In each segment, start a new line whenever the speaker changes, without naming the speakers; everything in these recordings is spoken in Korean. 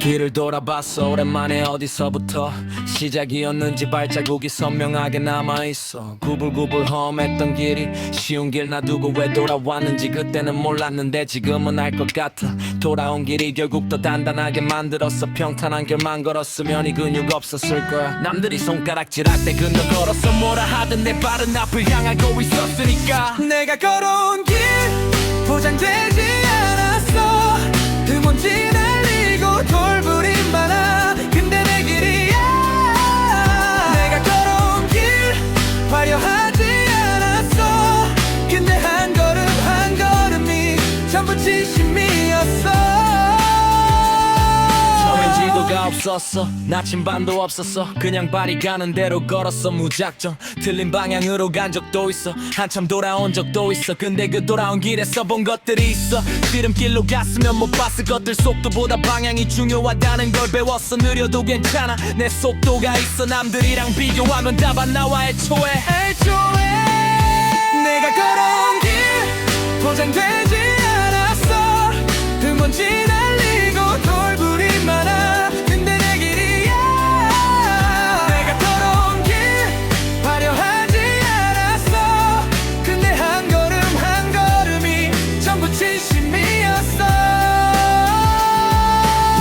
뒤를 돌아봤어. 오랜만에 어디서부터 시작이었는지 발자국이 선명하게 남아있어. 구불구불 험했던 길이 쉬운 길 놔두고 왜 돌아왔는지 그때는 몰랐는데 지금은 알 것 같아. 돌아온 길이 결국 더 단단하게 만들었어. 평탄한 길만 걸었으면 이 근육 없었을 거야. 남들이 손가락질할 때 근거 걸었어. 뭐라 하든 내 발은 앞을 향하고 있었으니까. 내가 걸어온 길 보장되지 않았어. 흠먼지 날리고 돌부림 많아. 근데 내 길이야. 내가 걸어온 길 화려하지 않았어. 근데 한 걸음 한 걸음이 전부 진심이었어. 처음엔 지도가 없었어. 나침반도 없었어. 그냥 발이 가는 대로 걸었어. 무작정 틀린 방향으로 간 적도 있어. 한참 돌아온 적도 있어. 근데 그 돌아온 길에서 본 것들이 있어. 지름길로 갔으면 못 봤을 것들. 속도보다 방향이 중요하다는 걸 배웠어. 느려도 괜찮아. 내 속도가 있어. 남들이랑 비교하면 답 안 나와 애초에. 내가 걸어온 길 보장되지 않았어. 흠먼지 날리고 돌부림 많아. 근데 내 길이야. 내가 걸어온 길 화려하지 않았어. 근데 한 걸음 한 걸음이 전부 진심이었어.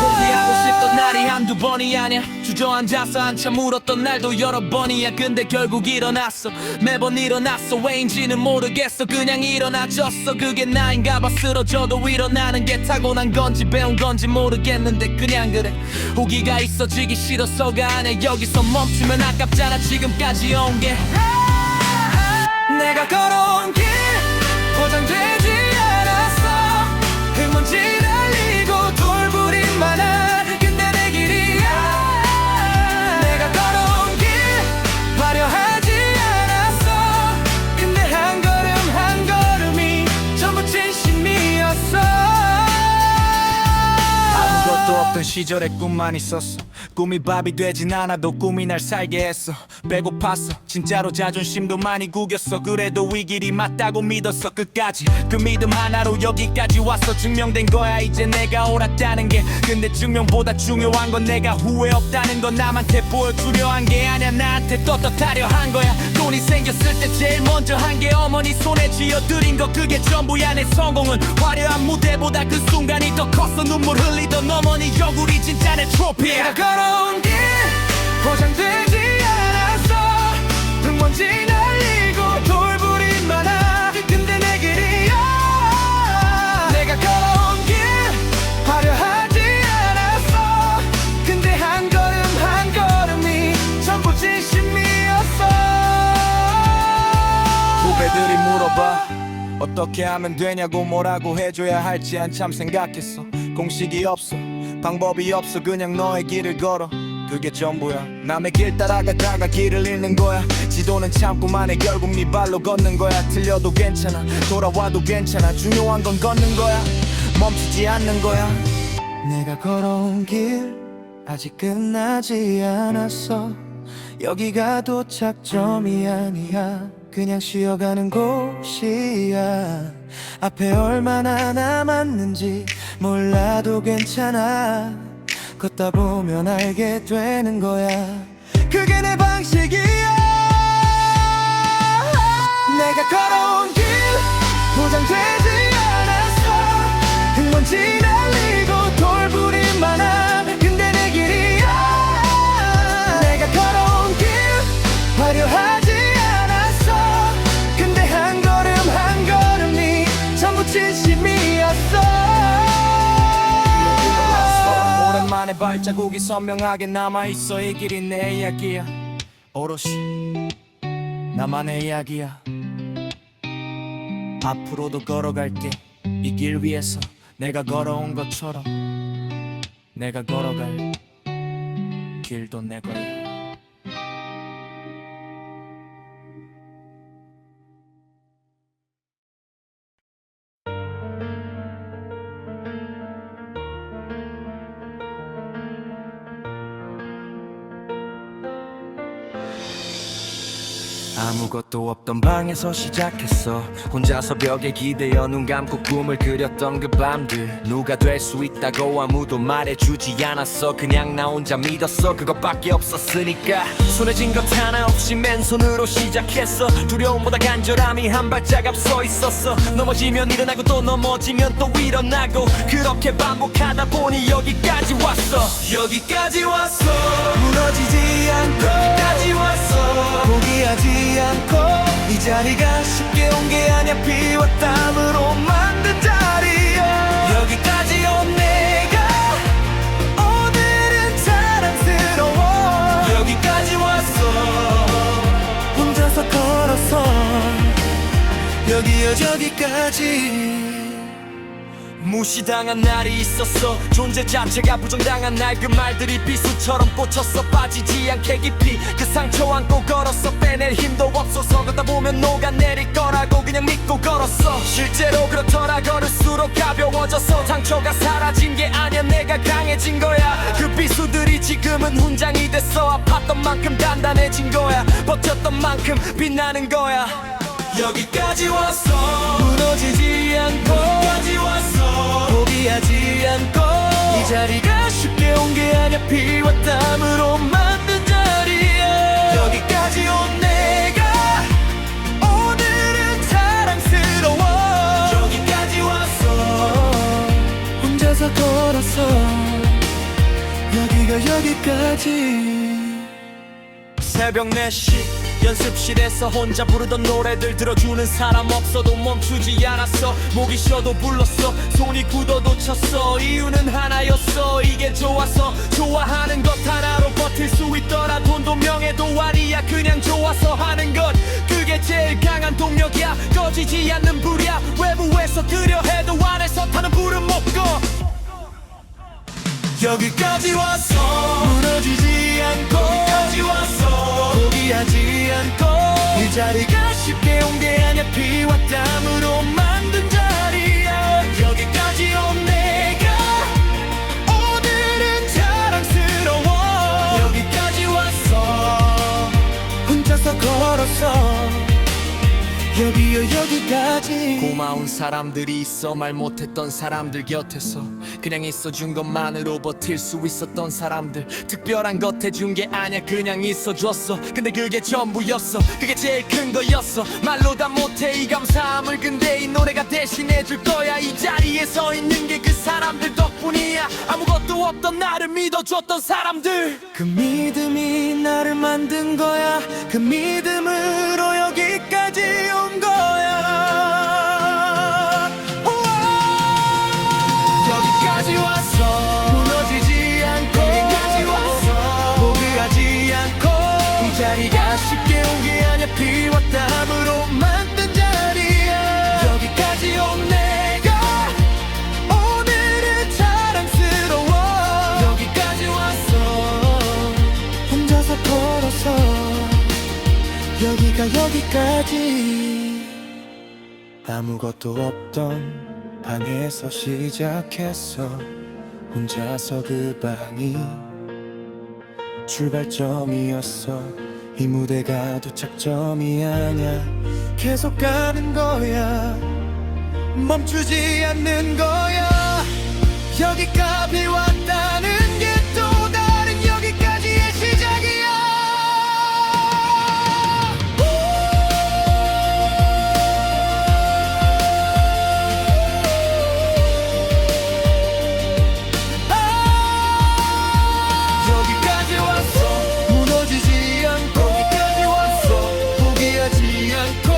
포기하고 싶던 날이 한두 번이 아니야. 주저앉아서 한참 울었던 날도 여러 번이야. 근데 결국 일어났어. 매번 일어났어. 왜인지는 모르겠어. 그냥 일어나졌어. 그게 나인가 봐. 쓰러져도 일어나는 게 타고난 건지 배운 건지 모르겠는데 그냥 그래. 호기가 있어. 지기 싫어서가 아니야. 여기서 멈추면 아깝잖아. 지금까지 온 게. 내가 걸어온 길 보장되지 않았어. 흙먼지 날리고 돌부림 많아. 근데 내 길이야. 내가 걸어온 길 화려하지 않았어. 근데 한 걸음 한 걸음이 전부 진심이었어. 아무것도 없던 시절에 꿈만 있었어. 꿈이 밥이 되진 않아도 꿈이 날 살게 했어. 배고팠어. 진짜로 자존심도 많이 구겼어. 그래도 이 길이 맞다고 믿었어. 끝까지 그 믿음 하나로 여기까지 왔어. 증명된 거야 이제 내가 옳았다는 게. 근데 증명보다 중요한 건 내가 후회 없다는 건. 남한테 보여주려 한 게 아니야. 나한테 떳떳하려 한 거야. 돈이 생겼을 때 제일 먼저 한 게 어머니 손에 쥐어드린 거. 그게 전부야. 내 성공은 화려한 무대보다 그 순간이 더 컸어. 눈물 흘리던 어머니 얼굴이 진짜 내 트로피야. 내가 걸어온 길 보장되지 않았어. 흙먼지 날리고 돌부림 많아. 근데 내 길이야. 내가 걸어온 길 화려하지 않았어. 근데 한 걸음 한 걸음이 전부 진심이었어. 후배들이 물어봐 어떻게 하면 되냐고. 뭐라고 해줘야 할지 한참 생각했어. 공식이 없어. 방법이 없어. 그냥 너의 길을 걸어. 그게 전부야. 남의 길 따라가다가 길을 잃는 거야. 지도는 참고만 해. 결국 네 발로 걷는 거야. 틀려도 괜찮아. 돌아와도 괜찮아. 중요한 건 걷는 거야. 멈추지 않는 거야. 내가 걸어온 길 아직 끝나지 않았어. 여기가 도착점이 아니야. 그냥 쉬어가는 곳이야. 앞에 얼마나 남았는지 몰라도 괜찮아. 걷다 보면 알게 되는 거야. 그게 내 방식이야. 내가 걸어온 길 보장되지 않았어. 흙먼지 날리고 돌부림 많아. 근데 내 길이야. 내가 걸어온 길 화려하지 않았어. 근데 한 걸음 한 걸음이 전부 진심이었어. 오랜만에 발자국이 선명하게 남아있어. 이 길이 내 이야기야. 오롯이 나만의 이야기야. 앞으로도 걸어갈게. 이 길 위에서 내가 걸어온 것처럼. 내가 걸어갈 길도 내 거야.
아무것도 없던 방에서 시작했어. 혼자서 벽에 기대어 눈 감고 꿈을 그렸던 그 밤들. 누가 될 수 있다고 아무도 말해주지 않았어. 그냥 나 혼자 믿었어. 그것밖에 없었으니까. 손에 쥔 것 하나 없이 맨손으로 시작했어. 두려움보다 간절함이 한 발짝 앞서 있었어. 넘어지면 일어나고 또 넘어지면 또 일어나고, 그렇게 반복하다 보니 여기까지 왔어. 여기까지 왔어. 무너지지 않고 여기까지 왔어. 포기하지 않고. 이 자리가 쉽게 온 게 아니야. 피와 땀으로 만든 자리야. 여기까지 온 내가 오늘은 자랑스러워. 여기까지 왔어. 혼자서 걸어서 여기요 저기까지. 무시당한 날이 있었어. 존재 자체가 부정당한 날. 그 말들이 비수처럼 꽂혔어. 빠지지 않게 깊이 그 상처 안고 걸었어. 빼낼 힘도 없어서 걷다 보면 녹아내릴 거라고 그냥 믿고 걸었어. 실제로 그렇더라. 걸을수록 가벼워져서 상처가 사라진 게 아니야. 내가 강해진 거야. 그 비수들이 지금은 훈장이 됐어. 아팠던 만큼 단단해진 거야. 버텼던 만큼 빛나는 거야. 여기까지 왔어. 무너지지 않고 여기까지 왔어. 포기하지 않고. 이 자리가 쉽게 온 게 아니야. 피와 땀으로 만든 자리야. 여기까지 온 내가 오늘은 자랑스러워. 여기까지 왔어. 혼자서 걸었어. 여기가 여기까지. 새벽 4시 연습실에서 혼자 부르던 노래들 들어주는 사람 없어도 멈추지 않았어. 목이 쉬어도 불렀어. 손이 굳어도 쳤어. 이유는 하나였어. 이게 좋아서. 좋아하는 것 하나로 버틸 수 있더라. 돈도 명예도 아니야. 그냥 좋아서 하는 것. 그게 제일 강한 동력이야. 꺼지지 않는 불이야. 외부에서 그려 해도 안에서 타는 불은 못 꺼. 여기까지 왔어. 무너지지 않고 여기까지 왔어. 포기하지 않고. 이 자리가 쉽게 온 게 아니야. 피와 땀으로 만든 자리야. 여기까지 온 내가 오늘은 자랑스러워. 여기까지 왔어. 혼자서 걸었어. 여기요 여기까지. 고마운 사람들이 있어. 말 못했던 사람들 곁에서 그냥 있어준 것만으로 버틸 수 있었던 사람들. 특별한 것 해준 게 아니야. 그냥 있어줬어. 근데 그게 전부였어. 그게 제일 큰 거였어. 말로 다 못해 이 감사함을. 근데 이 노래가 대신해줄 거야. 이 자리에 서 있는 게 그 사람들 덕분이야. 아무것도 없던 나를 믿어줬던 사람들. 그 믿음이 나를 만든 거야. 그 믿음으로 여기까지 온 거야. 여기까지 왔어. 무너지지 않고 여기까지 왔어. 포기하지 않고. 이 자리가 쉽게 온 게 아니야. 피와 땀으로 만든 자리야. 여기까지 온 내가 오늘은 자랑스러워. 여기까지 왔어. 혼자서 걸어서 여기가 여기까지. 아무것도 없던 방에서 시작했어. 혼자서 그 방이 출발점이었어. 이 무대가 도착점이 아냐. 계속 가는 거야. 멈추지 않는 거야. 여기까지 왔다는 게 또 다른 여기까지의 시작이야. 여기까지 왔어. 무너지지 않고 여기까지 왔어. 포기하지 않고.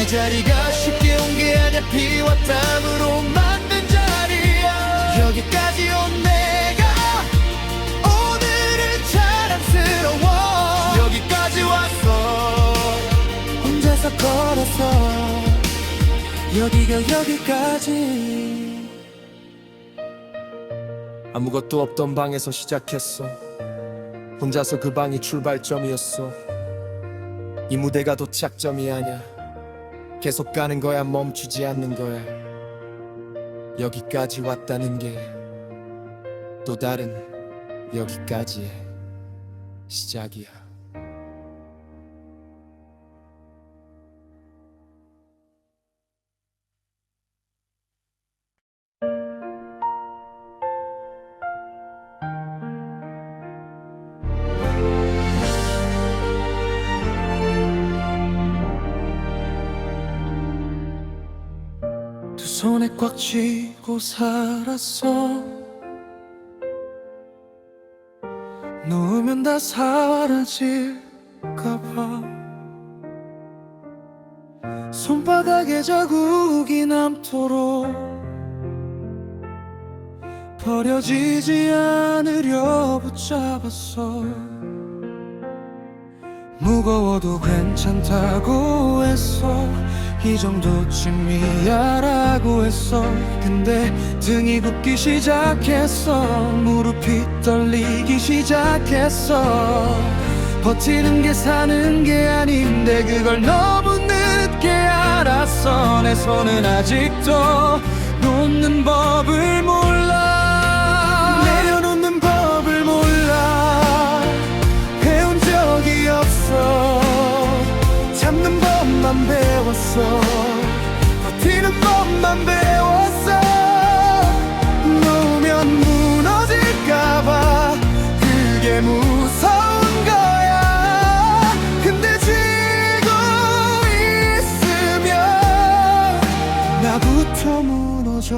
이 자리가 쉽게 온 게 아니야. 피와 땀으로 만든 자리야. 여기까지 온 내가 오늘은 자랑스러워. 여기까지 왔어. 혼자서 걸어서 여기가 여기까지. 아무것도 없던 방에서 시작했어. 혼자서 그 방이 출발점이었어. 이 무대가 도착점이 아냐. 계속 가는 거야. 멈추지 않는 거야. 여기까지 왔다는 게 또 다른 여기까지의 시작이야. 손에 꽉 쥐고 살았어. 놓으면 다 사라질까봐 손바닥에 자국이 남도록 버려지지 않으려 붙잡았어. 무거워도 괜찮다고 했어. 이 정도쯤이야라고 했어. 근데 등이 붓기 시작했어. 무릎이 떨리기 시작했어. 버티는 게 사는 게 아닌데 그걸 너무 늦게 알았어. 내 손은 아직도 놓는 법을 몰라. 내려놓는 법을 몰라. 배운 적이 없어. 잡는 법만 배웠어. 버티는 법만 배웠어. 놓으면 무너질까봐 그게 무서운 거야. 근데 쥐고 있으면 나부터 무너져.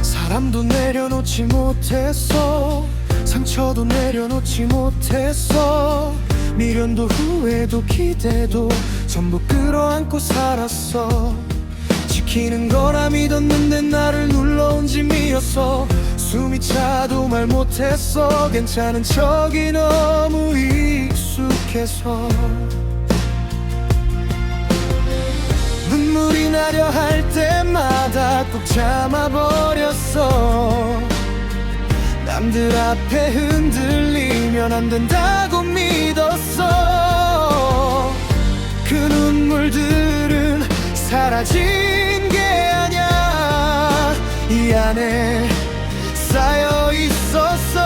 사람도 내려놓지 못했어. 상처도 내려놓지 못했어. 미련도 후회도 기대도 전부 끌어안고 살았어. 지키는 거라 믿었는데 나를 눌러온 짐이었어. 숨이 차도 말 못했어. 괜찮은 척이 너무 익숙해서 눈물이 나려 할 때마다 꼭 참아버렸어. 남들 앞에 흔들리면 안 된다고 믿었어. 그 눈물들은 사라진 게 아냐. 이 안에 쌓여 있었어.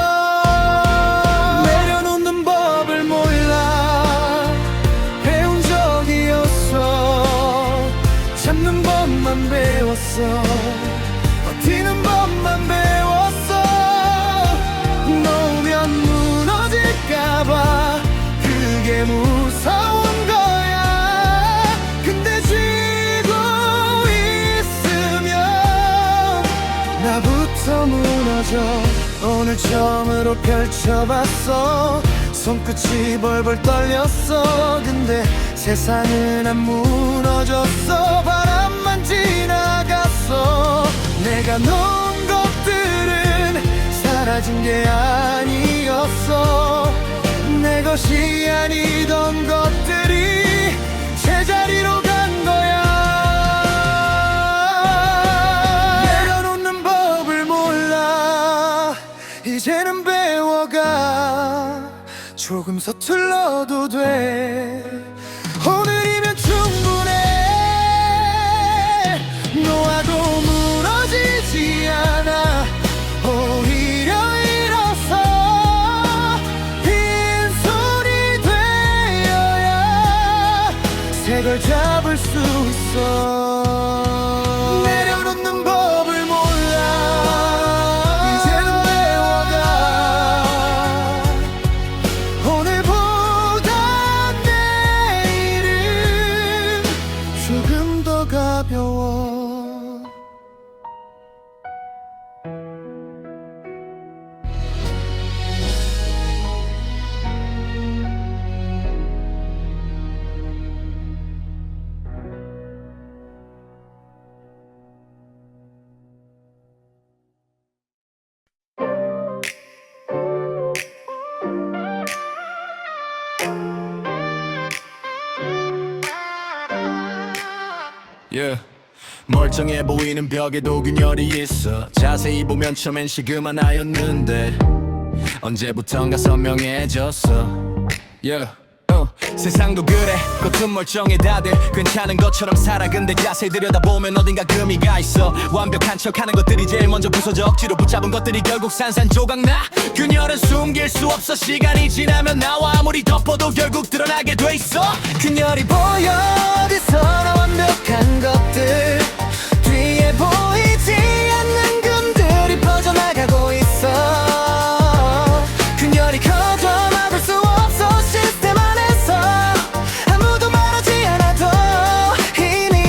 내려놓는 법을 몰라. 배운 적이 없어. 잡는 법만 배웠어. 버티는 법만 배웠어. 놓으면 무너질까봐 그게 무서운 거야. 근데 쥐고 있으면 나부터 무너져. 오늘 처음으로 펼쳐봤어. 손끝이 벌벌 떨렸어. 근데 세상은 안 무너졌어. 바람만 지나갔어. 내가 놓은 것들은 사라진 게 아니었어. 내 것이 아니던 것들이 제자리로 간 거야. 내려놓는 법을 몰라. 이제는 배워가. 조금 서툴러도 돼. 오늘이면 충분해. 놓아도 무너지지 않아. 오히려 일어서 빈손이 되어야 색을 잡을 수 있어. 내려놓는 법을 몰라. 이제는 배워가. 오늘보다 내일은 조금 더 가벼워.
Yeah. 멀쩡해 보이는 벽에도 균열이 있어. 자세히 보면 처음엔 시금 하나였는데 언제부턴가 선명해졌어. Yeah. 세상도 그래. 겉은 멀쩡해 다들 괜찮은 것처럼 살아. 근데 자세히 들여다보면 어딘가 금이가 있어. 완벽한 척하는 것들이 제일 먼저 부서져. 억지로 붙잡은 것들이 결국 산산조각나. 균열은 숨길 수 없어. 시간이 지나면 나와 아무리 덮어도 결국 드러나게 돼 있어.
균열이 보여. 어디서나 완벽한 것들 뒤에 보이지 않는 금들이 퍼져나가고 있어. 균열이 커져 막을 수 없어. 시스템 안에서 아무도 말하지 않아도 이미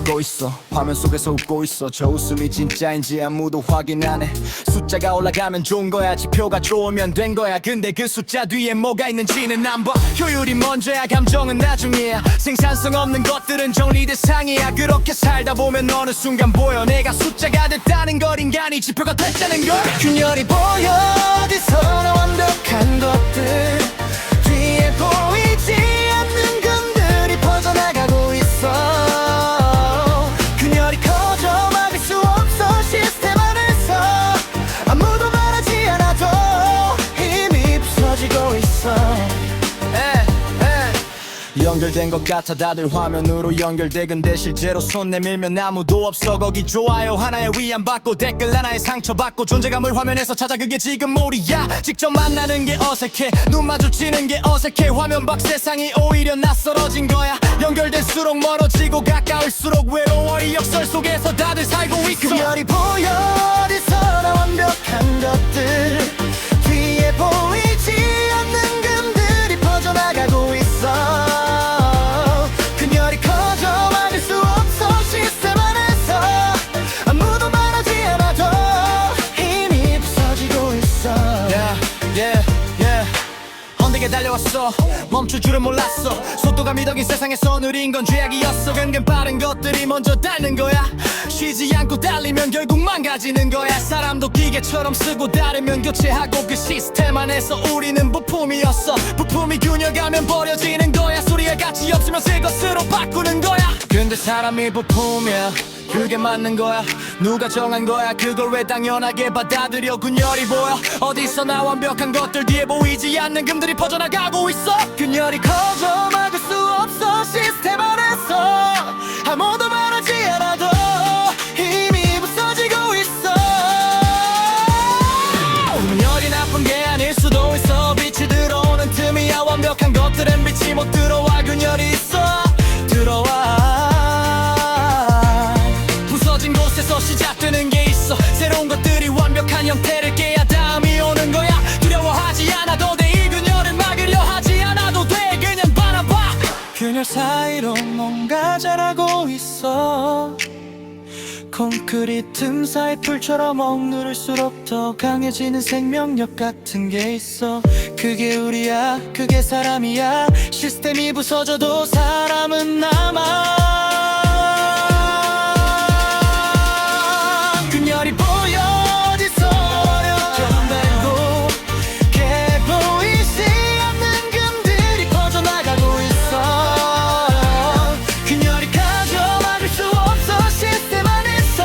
웃고 있어 화면 속에서 웃고 있어 저 웃음이 진짜인지 아무도 확인 안 해 숫자가 올라가면 좋은 거야 지표가 좋으면 된 거야 근데 그 숫자 뒤에 뭐가 있는지는 안 봐 효율이 먼저야 감정은 나중이야 생산성 없는 것들은 정리 대상이야 그렇게 살다 보면 어느 순간 보여 내가 숫자가 됐다는 걸 인간이 지표가 됐다는 걸
균열이 보여 어디서나 완벽한 것들 뒤에 보이지 않는 금들이 퍼져나가고 있어 균열이 커져 막을 수 없어 시스템 안에서 아무도 말하지 않아도 이미 부서지고 있어
연결된 것 같아 다들 화면으로 연결돼 근데 실제로 손 내밀면 아무도 없어 거기 좋아요 하나에 위안받고 댓글 하나에 상처받고 존재감을 화면에서 찾아 그게 지금 우리야 직접 만나는 게 어색해 눈 마주치는 게 어색해 화면 밖 세상이 오히려 낯설어진 거야 연결될수록 멀어지고 가까울수록 외로워 이 역설 속에서 다들 살고 있어
균열이 보여 어디서나 완벽한 것들 뒤에 보이지 않는 금들이 퍼져나가고 있어 균열이 커져 막을 수 없어 시스템 안에서 아무도 말하지 않아도 이미 부서지고 있어
헌되게 달려왔어 멈출 줄은 몰랐어 속도가 미덕인 세상에서 느린 건 죄악이었어 근근 빠른 것들이 먼저 닳는 거야 쉬지 않고 달리면 결국 망가지는 거야 사람도 기계처럼 쓰고 다르면 교체하고 그 시스템 안에서 우리는 부품이었어 부품이 균열가면 버려지는 거야 소리에 가치 없으면 새 것으로 바꾸는 거야 근데 사람이 부품이야 그게 맞는 거야 누가 정한 거야 그걸 왜 당연하게 받아들여 균열이 보여 어디서나 완벽한 것들 뒤에 보이지 않는 금들이 퍼져나가고 있어
균열이 커져 막을 수 없어 시스템 안에서 아무도 말하지 않아도 이미 부서지고 있어
균열이 나쁜 게 아닐 수도 있어 빛이 들어오는 틈이야 완벽한 것들은 빛이 못 들어와 균열이 있어 들어와 부서진 곳에서 시작되는 게 있어 새로운 것들이 완벽한 형태를 깨야 다음이 오는 거야 두려워하지 않아도 돼 이 균열을 막으려 하지 않아도 돼 그냥 바라봐
균열 사이로 뭔가 자라고 있어 콘크리트 틈 사이 풀처럼 억누를수록 더 강해지는 생명력 같은 게 있어 그게 우리야 그게 사람이야 시스템이 부서져도 사람은 남아 균열이 보여 어디서 어려운데도 게 보이지 않는 금들이 퍼져나가고 있어 균열이 가져 막을 수 없어 시스템 안에서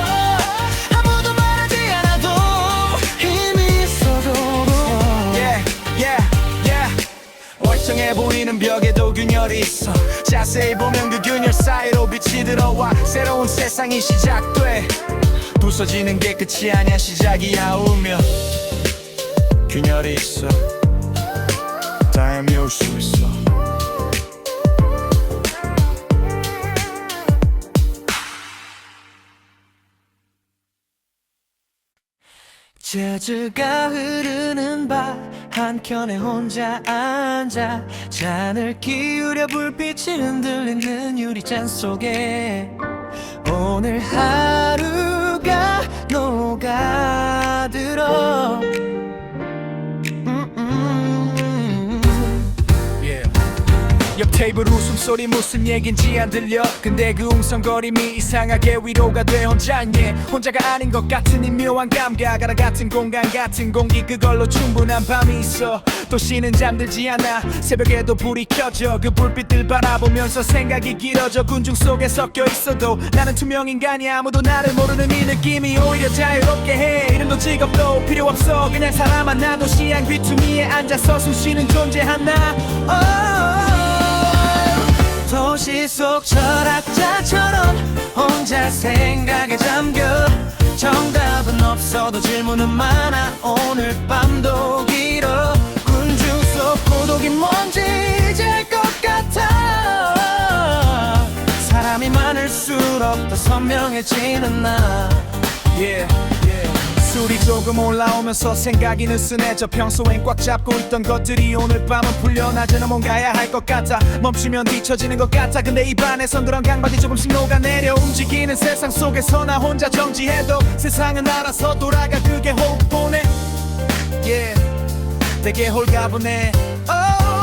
아무도 말하지 않아도 이미 쏟아져
멀쩡해 보이는 벽에도 균열이 있어 자세히 보면 그 균열 사이로 빛이 들어와 새로운 세상이 시작돼 부서지는 게 끝이 아니야 시작이야 울며 균열이 있어 다음이 올 수 있어
재즈가 흐르는 밤 한켠에 혼자 앉아 잔을 기울여 불빛이 흔들리는 유리잔 속에 오늘 하루가 녹아들어
옆 테이블 웃음소리 무슨 얘긴지 안 들려 근데 그 웅성거림이 이상하게 위로가 돼 혼자니 혼자가 아닌 것 같은 이 묘한 감각 하나 같은 공간 같은 공기 그걸로 충분한 밤이 있어 도시는 잠들지 않아 새벽에도 불이 켜져 그 불빛들 바라보면서 생각이 길어져 군중 속에 섞여 있어도 나는 투명 인간이 아무도 나를 모르는 이 느낌이 오히려 자유롭게 해 이름도 직업도 필요 없어 그냥 사람 하나 도시양 귀퉁이에 앉아서 숨쉬는 존재 하나
도시 속 철학자처럼 혼자 생각에 잠겨 정답은 없어도 질문은 많아 오늘 밤도 길어 군중 속 고독이 뭔지 이제 것 같아 사람이 많을수록 더 선명해지는 나
술이 조금 올라오면서 생각이 느슨해져. 평소엔 꽉 잡고 있던 것들이 오늘 밤은 풀려. 낮에는 뭔가야 할 것 같아. 멈추면 뒤처지는 것 같아. 근데 입안에선 그런 강박이 조금씩 녹아내려. 움직이는 세상 속에서 나 혼자 정지해도 세상은 알아서 돌아가. 그게 호흡보네. Yeah, 되게 홀가분해.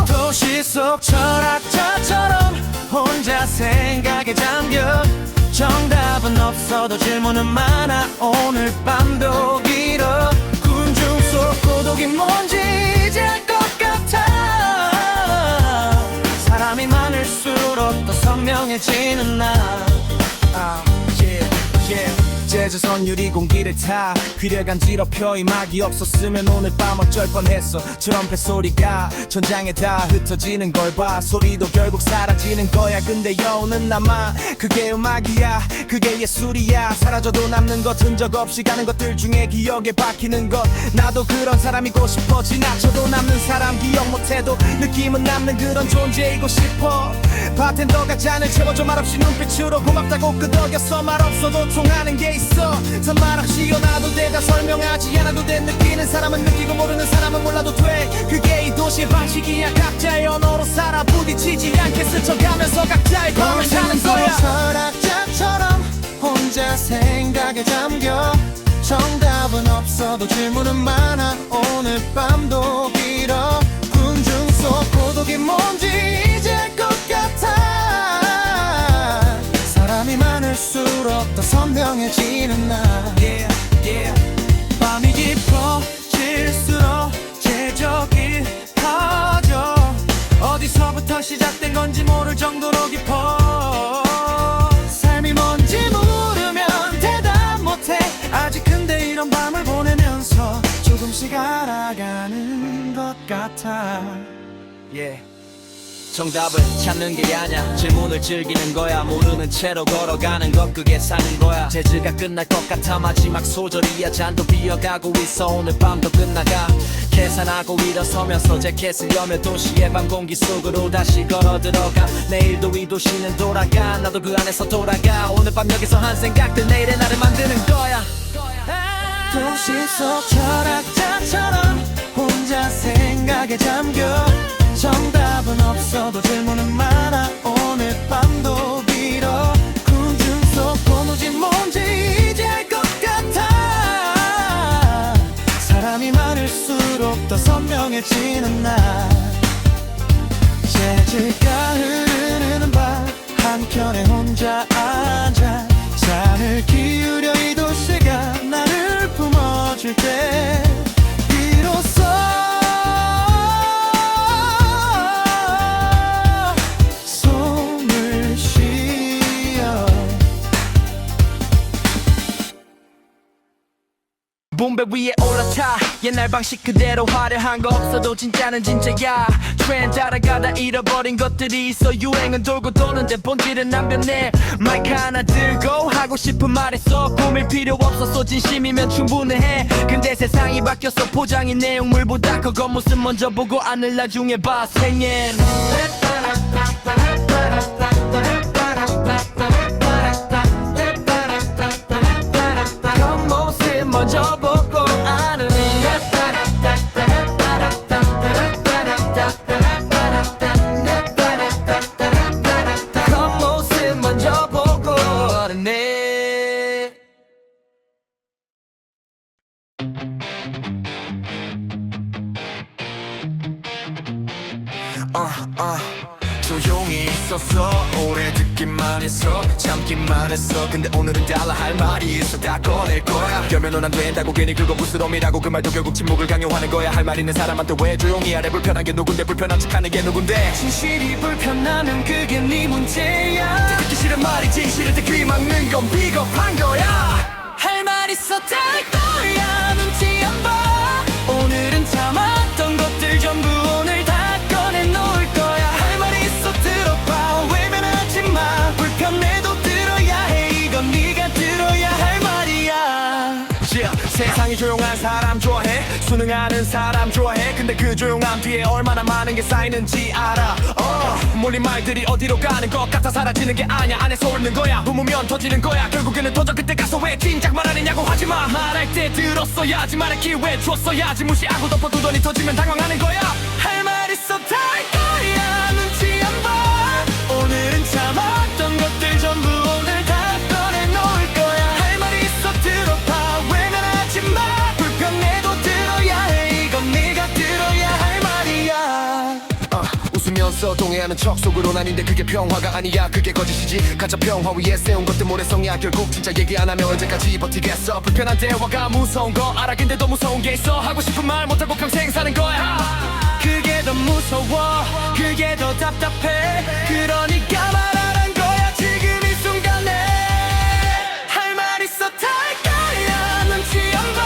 도시 속 철학자처럼 혼자 생각에 잠겨. 정답은 없어도 질문은 많아. 오늘 밤도 길어. 군중 속 고독이 뭔지 이제 알 것 같아. 사람이 많을수록 더 선명해지는 나. yeah, yeah. 재즈선 유리공기를 타 귀를 간지럽혀. 이막이 없었으면 오늘 밤 어쩔 뻔했어. 트럼펫 소리가 천장에 다 흩어지는 걸 봐. 소리도 결국 사라지는 거야. 근데 여운은 남아. 그게 음악이야, 그게 예술이야. 사라져도 남는 것, 흔적 없이 가는 것들 중에 기억에 박히는 것. 나도 그런 사람이고 싶어. 지나쳐도 남는 사람, 기억 못해도 느낌은 남는 그런 존재이고 싶어. 바텐더가 잔을 채워줘. 말없이 눈빛으로 고맙다고 끄덕여서 말 없어도 통하는 게 있어. 말 없이 연하도 돼. 다 설명하지 않아도 돼. 느끼는 사람은 느끼고 모르는 사람은 몰라도 돼. 그게 이 도시의 방식이야. 각자의 언어로 살아. 부딪히지 않게 스쳐가면서 각자의 밤을 사는 거야. 철학자처럼 혼자 생각에 잠겨. 정답은 없어도 질문은 많아. 오늘 밤도 길어. 군중 속 고독이 뭔지 이제 알 것 같아. 사람이 많을수록 더 선명해지는 나. yeah, yeah. 밤이 깊어질수록 제적이 커져. 어디서부터 시작된 건지 모를 정도로 깊어. 삶이 뭔지 모르면 대답 못해. 아직 근데 이런 밤을 보내면서 조금씩 알아가는 것 같아. yeah. 정답을 찾는 게 아냐. 질문을 즐기는 거야. 모르는 채로 걸어가는 것, 그게 사는 거야. 재즈가 끝날 것 같아. 마지막 소절이야. 잔도 비어가고 있어. 오늘 밤도 끝나가. 계산하고 일어서면서 재킷을 여며 도시의 밤 공기 속으로 다시 걸어 들어가. 내일도 이 도시는 돌아가. 나도 그 안에서 돌아가. 오늘 밤 여기서 한 생각들 내일의 나를 만드는 거야. 도시 속 철학자처럼 혼자 생각에 잠겨. 정답은 없어도 질문은 많아. 오늘 밤도 길어. 군중 속 고무지 뭔지 이제 알 것 같아. 사람이 많을수록 더 선명해지는 나. 재즈가 흐르는 밤 한켠에 혼자 앉아. 잔을 기울여. 이 도시가 나를 품어줄 때 비로소 봄배 위에 올라타. 옛날 방식 그대로 화려한 거 없어도 진짜는 진짜야. 트렌드 따라가다 잃어버린 것들이 있어. 유행은 돌고 도는데 본질은 안 변해. 마이크 하나 들고 하고 싶은 말 했어. 꾸밀 필요 없었어. 진심이면 충분해. 근데 세상이 바뀌었어. 포장이 내용물보다 그 겉모습 먼저 보고 안을 나중에 봐. 생엔 겉모습 먼저 보고 아는 겉모습 먼저 보고 아는 조용히 있었어. 오래 듣기만 했어. 참기만 했어. 근데 오늘은 달라. 할 말이 있어. 다 꺼낼 거야. 결면은 안 된다고 괜히 그거 부스럼이라고. 그 말도 결국 침묵을 강요하는 거야. 할 말 있는 사람한테 왜 조용히 하래. 불편한 게 누군데. 불편한 척하는 게 누군데. 진실이 불편하면 그게 네 문제야. 듣기 싫은 말이 진실일 때 귀 막는 건 비겁한 거야. 할 말 있어. 될 거야. 눈치 안 봐. 오늘은 참았던 것들 전부 오늘 다 꺼내놓을 거야. 할 말 있어. 들어봐. 외면하지 마. 불편해도 들어야 해. 이건 네가 들어야 할 말이야. 세상이
조용히 조용한 사람 좋아해. 수능하는 사람 좋아해. 근데 그 조용함 뒤에 얼마나 많은 게 쌓이는지 알아. 몰린 말들이 어디로 가는 것 같아 사라지는 게 아냐. 안에서 옳는 거야. 부으면 터지는 거야. 결국에는 터져. 그때 가서 왜 진작 말하느냐고 하지마. 말할 때 들었어야지. 말할 기회 줬어야지. 무시하고 덮어두더니 터지면 당황하는 거야. 할 말 있어 다 할 거야. 눈치 안 봐. 오늘은 참았던 것들 전부 오늘 다 꺼내놓을 거야. 할 말 있어 들어봐. 외면하지 마. 불편해도 들어야 해. 이건 네가 들어야 할 말이야. 웃으면서 동해하는 척 속으론 아닌데 그게 평화가 아니야. 그게 거짓이지. 가짜 평화 위에 세운 것들 모래성이야. 결국 진짜 얘기 안 하면 언제까지 버티겠어. 불편한 대화가 무서운 거 알아. 근데 더 무서운 게 있어. 하고 싶은 말 못하고 평생 사는 거야. 그게 더 무서워. 그게 더 답답해. 그러니까 말하는 거야. 지금 이 순간에 할 말 있어 다 할 거야. 눈치 안 봐.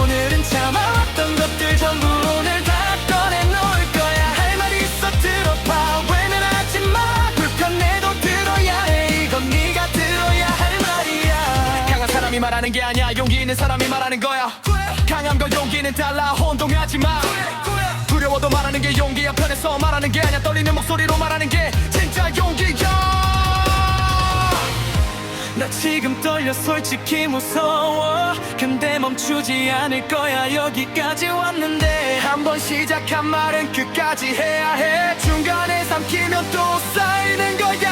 오늘은 참아왔던 것들 전부 오늘 다 꺼내놓을 거야. 할 말 있어 들어봐. 외면하지 마. 불편해도 들어야 해. 이건 네가 들어야 할 말이야. 강한 사람이 말하는 게 아니야. 용기 있는 사람이 말하는 거야. 강함과 용기는 달라. 혼동하지 마. 두려워도 말하는 게 용기야. 편해서 말하는 게 아니야. 떨리는 목소리로 말하는 게 진짜 용기야. 나 지금 떨려 솔직히 무서워. 근데 멈추지 않을 거야. 여기까지 왔는데 한번 시작한 말은 끝까지 해야 해. 중간에 삼키면 또 쌓이는 거야.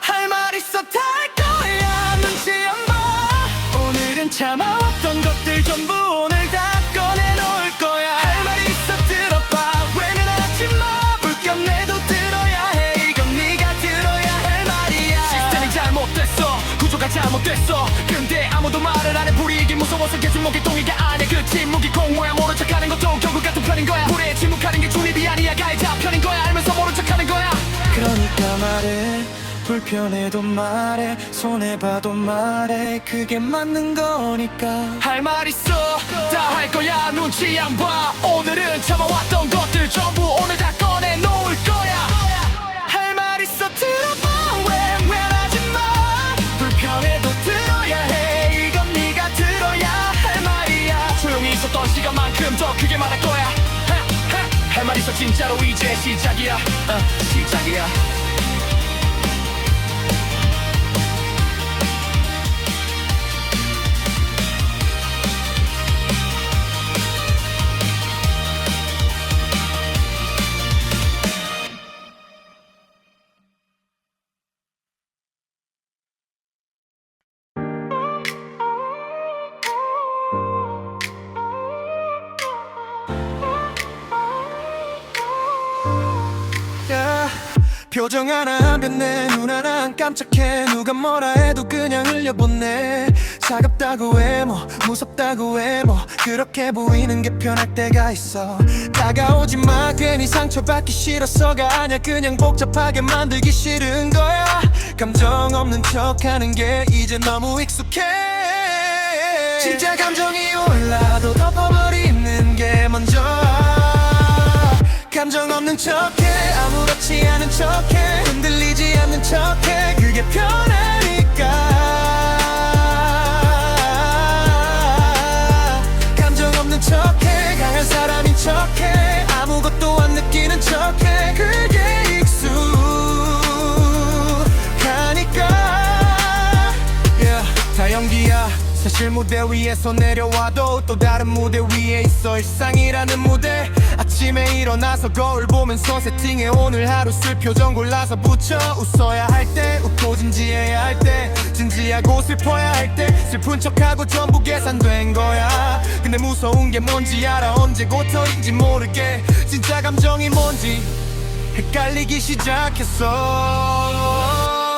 할 말 있어 다 할 거야. 눈치 안 봐. 오늘은 참아왔던 것들 전부 오늘 다 꺼내놓을 거야. 할 말 있어 들어봐. 외면하지 마. 불편해도 들어야 해. 이건 네가 들어야 할 말이야. 시스템이 잘못됐어. 구조가 잘못됐어. 근데 아무도 말을 안 해. 불이익이 무서워서 개주목이 동의가 아니야. 그 침묵이 공모야. 모른 척하는 것도 결국 같은 편인 거야. 불에 침묵하는 게 중립이 아니야. 가해자 편인 거야. 알면서 모른 척하는 거야. 그러니까 말해. 불편해도 말해. 손해봐도 말해. 그게 맞는 거니까. 할 말 있어 다 할 거야. 눈치 안 봐. 오늘은 참아왔던 것들 전부 오늘 다 꺼내놓을 거야. 할 말 있어 들어봐. 외면하지 마. 불편해도 들어야 해. 이건 네가 들어야 할 말이야. 조용히 있었던 시간만큼 더 크게 말할 거야. 할 말 있어 진짜로 이제 시작이야. 시작이야. 표정 하나 안 변해. 눈 하나 안 깜짝해. 누가 뭐라 해도 그냥 흘려보내. 차갑다고 해 뭐 무섭다고 해 뭐 그렇게 보이는 게 편할 때가 있어. 다가오지 마. 괜히 상처받기 싫어서가 아냐. 그냥 복잡하게 만들기 싫은 거야. 감정 없는 척하는 게 이제 너무 익숙해. 진짜 감정이 올라도 덮어버리는 게 먼저. 감정 없는 척해. 아무렇지 않은 척해. 흔들리지 않는 척해. 그게 편하니까. 감정 없는 척해. 강한 사람인 척해. 아무것도 안 느끼는 척해. 그게 익숙하니까. 다 연기야. 사실 무대 위에서 내려와도 또 다른 무대 위에 있어. 일상이라는 무대. 아침에 일어나서 거울 보면서 세팅해. 오늘 하루 쓸 표정 골라서 붙여. 웃어야 할 때 웃고 진지해야 할 때 진지하고 슬퍼야 할 때 슬픈 척하고 전부 계산된 거야. 근데 무서운 게 뭔지 알아. 언제부터인지 모르게 진짜 감정이 뭔지 헷갈리기 시작했어.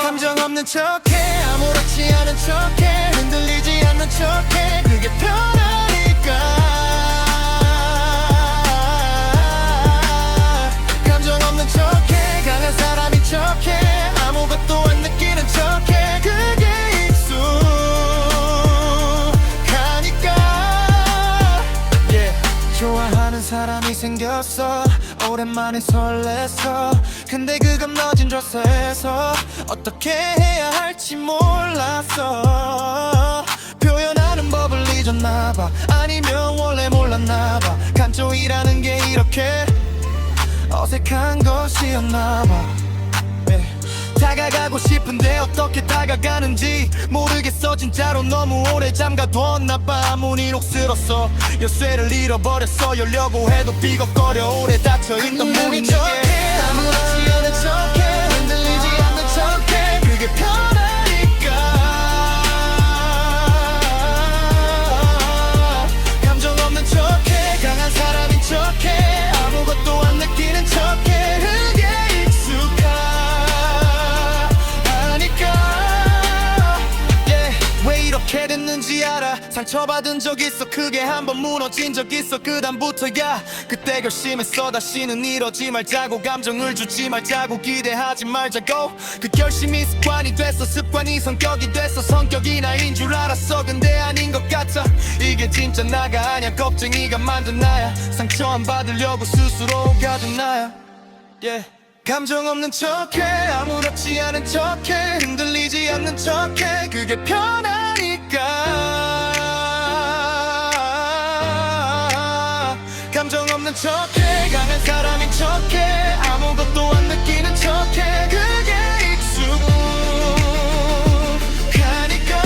감정 없는 척해. 아무렇지 않은 척해. 흔들리지 않는 척해. 그게 편하니까. 감정 없는 척해. 강한 사람인 척해. 아무것도 안 느끼는 척해. 그게 익숙하니까. 좋아하는 사람이 생겼어. 오랜만에 설렜어. 근데 그건 늦은 줬어서 어떻게 해야 할지 몰랐어. 표현하는 법을 잊어. 잊었나봐. 아니면 원래 몰랐나봐. 감정이라는 게 이렇게 어색한 것이었나봐. 다가가고 싶은데 어떻게 다가가는지 모르겠어. 진짜로 너무 오래 잠가뒀나봐. 문이 녹슬었어. 열쇠를 잃어버렸어. 열려고 해도 삐걱거려. 오래 닫혀있던 문이 내게 아무렇지 않은 척해. 흔들리지 않는 척해. 그게 편하니까. 감정 없는 척해. 강한 사람인 척해. 아무것도 안 느끼는 척해. 그게 이렇게 됐는지 알아. 상처받은 적 있어. 크게 한번 무너진 적 있어. 그 다음부터야 그때 결심했어. 다시는 이러지 말자고. 감정을 주지 말자고. 기대하지 말자고. 그 결심이 습관이 됐어. 습관이 성격이 됐어. 성격이 나인 줄 알았어. 근데 아닌 것 같아. 이게 진짜 나가 아냐. 겁쟁이가 만든 나야. 상처 안 받으려고 스스로 가둔 나야. 감정 없는 척해. 아무렇지 않은 척해. 흔들리지 않는 척해. 그게 편하니까. 감정 없는 척해. 강한 사람인 척해. 아무것도 안 느끼는 척해. 그게 익숙하니까.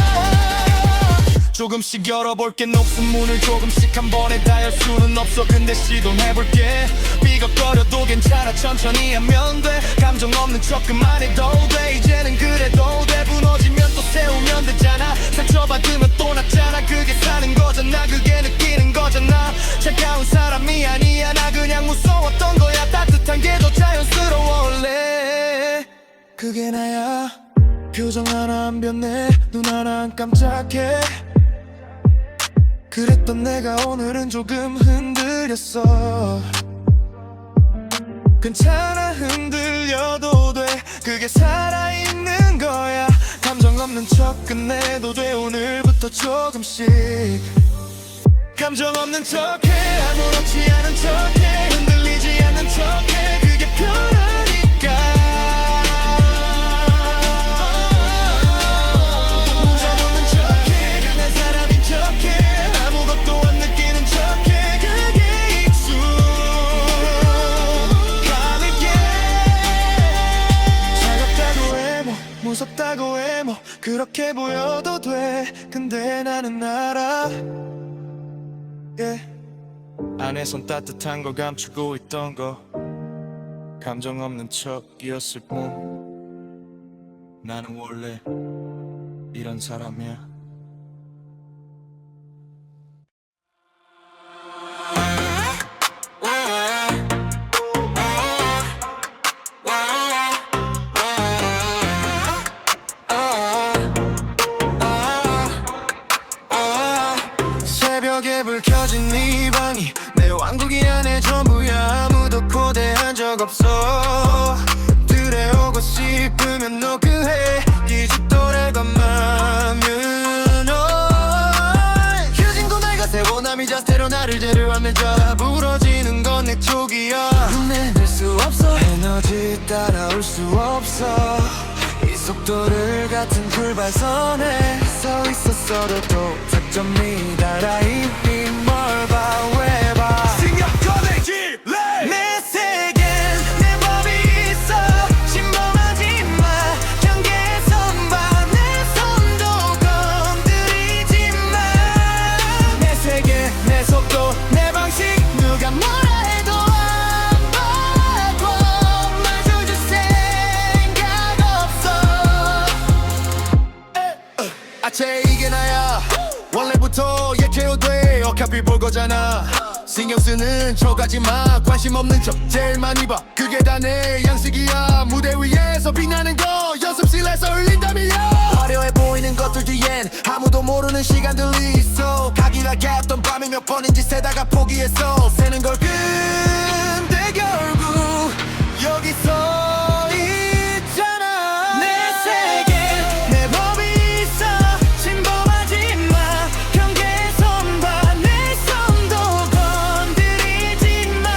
조금씩 열어볼게. 녹슨 문을 조금씩 한 번에 다 열 수는 없어. 근데 시도해볼게. 삐걱거려도 괜찮아. 천천히 하면 돼. 감정 없는 척 그만해도 돼. 이제는 그래도 돼. 무너지면 또 세우면 되잖아. 상처받으면 또 낫잖아. 그게 사는 거잖아. 그게 느끼는 거잖아. 차가운 사람이 아니야. 나 그냥 무서웠던 거야. 따뜻한 게 더 자연스러워 원래. 그게 나야. 표정 하나 안 변해. 눈 하나 안 깜짝해. 그랬던 내가 오늘은 조금 흔들렸어. 괜찮아 흔들려도 돼. 그게 살아있는 거야. 감정 없는 척 끝내도 돼. 오늘부터 조금씩. 감정 없는 척해. 아무렇지 않은 척해. 흔들리지 않는 척해. 그게 편하니까. 무섭다고 해. 뭐 그렇게 보여도 돼. 근데 나는 알아. 안에선 따뜻한 거 감추고 있던 거. 감정 없는 척이었을 뿐. 나는 원래 이런 사람이야. 새벽에 불 켜진 네 방이 내 왕국이 안에 전부야. 아무도 고대한 적 없어. 들여오고 싶으면 노크해. 이 집도 내 것만은 휴진도 내가 세워. 남이 자세로 나를 재료하면서 부러지는 건 내 촉이야. 내낼 수 없어. 에너지 따라올 수 없어. 이 속도를 같은 출발선에 서 있었어도 도착점이 달아. 이미 뭘 봐 왜 봐. 신경 꺼내지 내 세계엔 내 법이 있어. 침범하지 마. 경계선 봐. 내 손도 건드리지 마. 내 세계 내 속도 내 방식. 누가 뭐라 해도 안 바꿔. 멈춰줄 생각 없어. 아체 이게 나야. 원래부터 예체오돼. 어차피 볼 거잖아. 신경 쓰는 척하지 마. 관심 없는 척 제일 많이 봐. 그게 다 내 양식이야. 무대 위에서 빛나는 거 연습실에서 흘린다며. 화려해 보이는 것들 뒤엔 아무도 모르는 시간들이 있어. 각일하게 했던 밤이 몇 번인지 세다가 포기했어. 새는 걸 근데 결국 여기서 있잖아. 내 세계 내 법이 있어. 침범하지 마. 경계선 봐. 내 손도 건드리지 마.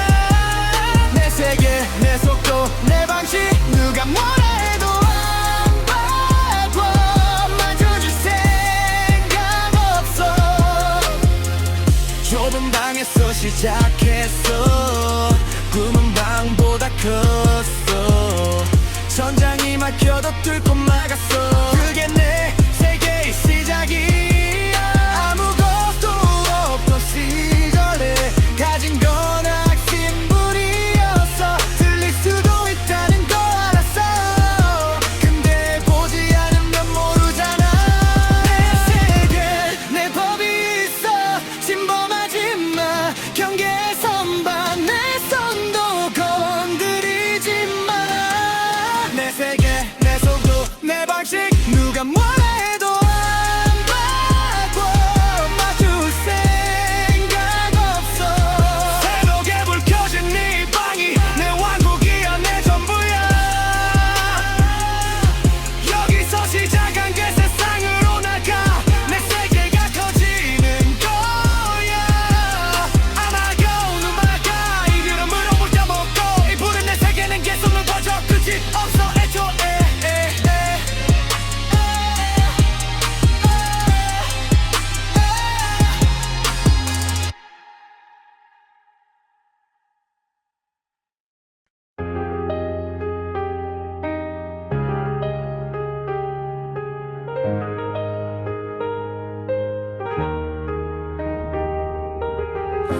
내 세계 내 속도 내 방식. 누가 뭐라 해도 안 바꿔. 만져줄 생각 없어. 시작했어. 꿈은 방보다 컸어. 천장이 막혀도 뚫고 막았어. 그게 내 세계의 시작이야. 아무것도 없던 시절에 가진 건 악신분이었어. 들릴 수도 있다는 거 알았어. 근데 보지 않으면 모르잖아. 내 세계 내 법이 있어. 침범하지 마. 경계의 선반 내 손도 건드리지 마. 내 세계 내 속도 내 방식 누가 뭐라 해도 안 바꿔. 맞출 생각 없어. 새벽에 불 켜진 네 방이 내 왕국이야 내 전부야. 여기서 시작한 게 세상으로 나가. 내 세계가 커지는 거야. 안 하고 눈 막아. 이 흐름으로 붙잡고 이 불은 내 세계는 계속 높아져. 끝이 없어 애초에.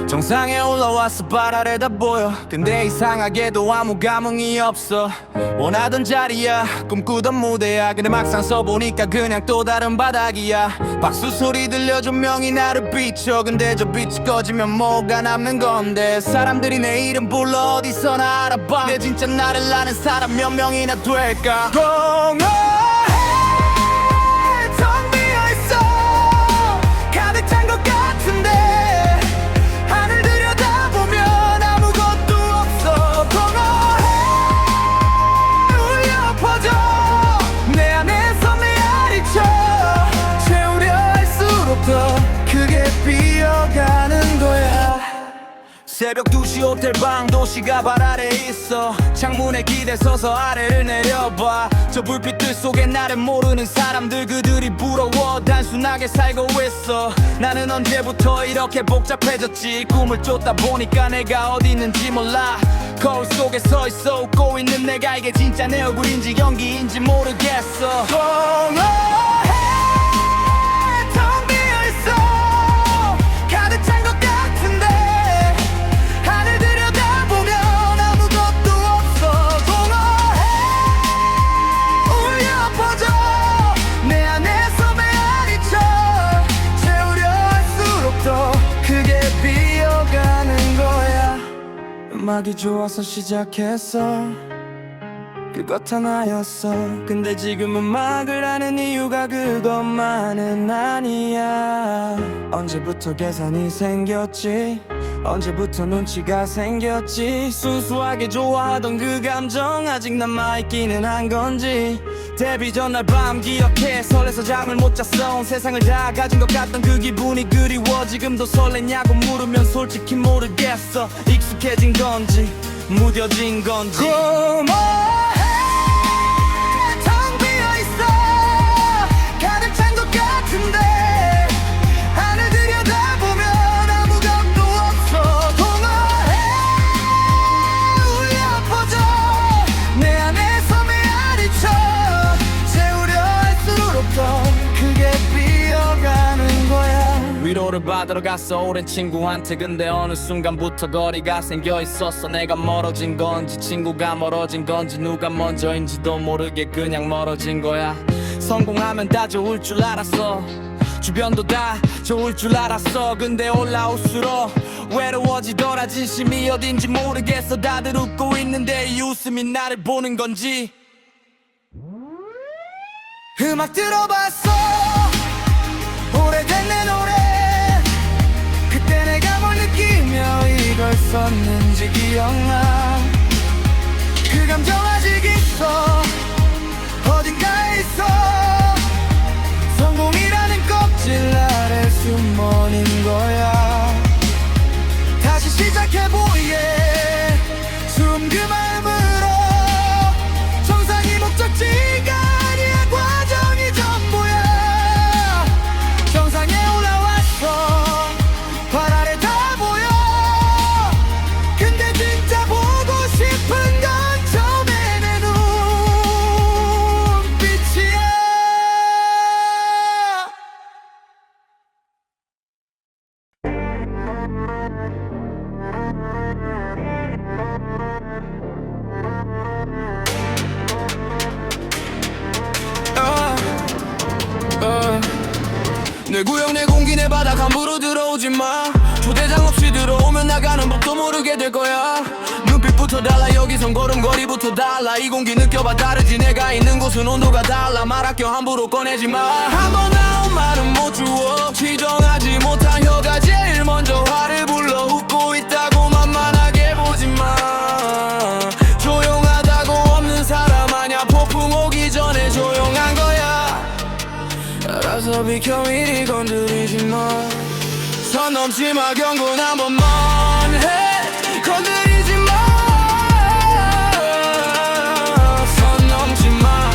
정상에 올라왔어. 발 아래 다 보여. 근데 이상하게도 아무 감흥이 없어. 원하던 자리야 꿈꾸던 무대야. 근데 막상 서보니까 그냥 또 다른 바닥이야. 박수 소리 들려 조명이 나를 비춰. 근데 저 빛이 꺼지면 뭐가 남는 건데. 사람들이 내 이름 불러 어디서나 알아봐. 내 진짜 나를 아는 사람 몇 명이나 될까. 공허해 텅 비어있어. 가득 찬 것 같은데 하늘 들여다보면 아무것도 없어. 공허해 울려 퍼져. 내 안에서 메아리쳐. 채우려 할수록 더 크게 비어가는 거야. 새벽 2시 호텔 방 도시가 발 아래 있어. 창문에 기대 서서 아래를 내려봐. 저 불빛들 속에 나를 모르는 사람들 그들이 부러워. 단순하게 살고 있어. 나는 언제부터 이렇게 복잡해졌지. 꿈을 쫓다 보니까 내가 어디 있는지 몰라. 거울 속에 서 있어 웃고 있는 내가 이게 진짜 내 얼굴인지 연기인지 모르겠어. 공허해 텅 비어있어. 가득 찬 것 같은데 하늘 들여다보면 아무것도 없어. 공허해 울려 퍼져. 내 안에서 메아리쳐. 채우려 할수록 더 크게 비어가는 거야. 음악이 좋아서 시작했어. 그것 하나였어. 근데 지금 음악을 하는 이유가 그것만은 아니야. 언제부터 계산이 생겼지. 언제부터 눈치가 생겼지. 순수하게 좋아하던 그 감정 아직 남아있기는 한 건지. 데뷔 전날 밤 기억해. 설레서 잠을 못 잤어. 온 세상을 다 가진 것 같던 그 기분이 그리워. 지금도 설레냐고 물으면 솔직히 모르겠어. 익숙해진 건지 무뎌진 건지. 고마워해 텅 비어있어. 가득 찬 것 같은데 하늘 들여다보면 아무것도 없어. 공허해 울려 퍼져. 내 안에서 메아리쳐. 채우려 할수록 더 크게 비어가는 거야. 위로를 받으러 갔어 오랜 친구한테. 근데 어느 순간부터 거리가 생겨 있었어. 내가 멀어진 건지 친구가 멀어진 건지 누가 먼저인지도 모르게 그냥 멀어진 거야. 성공하면 다 좋을 줄 알았어. 주변도 다 좋을 줄 알았어. 근데 올라올수록 외로워지더라. 진심이 어딘지 모르겠어. 다들 웃고 있는데 이 웃음이 나를 보는 건지. 음악 들어봤어. 오래된 내 노래. 그때 내가 뭘 느끼며 이걸 썼는지 기억나. 그 감정 아직 있어. 어딘가에 있어. 성공이라는 껍질 아래 숨어있는 거야. 다시 시작해보게. 숨 그 마음으로. 정상이 목적지가 아니야. 과정이 전부야. 정상에 올라왔어. 발 아래 다 보여. 내 구역 내 공기 내 바닥 함부로 들어오지 마. 초대장 없이 들어오면 나가는 법도 모르게 될 거야. 눈빛부터 달라 여기선 걸음걸이부터 달라. 이 공기 느껴봐 다르지. 내가 있는 곳은 온도가 달라. 말할게 함부로 꺼내지 마. 한 번 나온 말은 못 주워. 지정하지 못한 혀가 제일 먼저 화를 불러. 웃고 있다고 만만하게 보지 마. 조용하다고 없는 사람 아냐. 폭풍 오기 전에 조용한 거야. 알아서 비켜 이리 건드리지 마. 선 넘지 마. 경고는 한 번만 해. 건드리지 마. 선 넘지 마.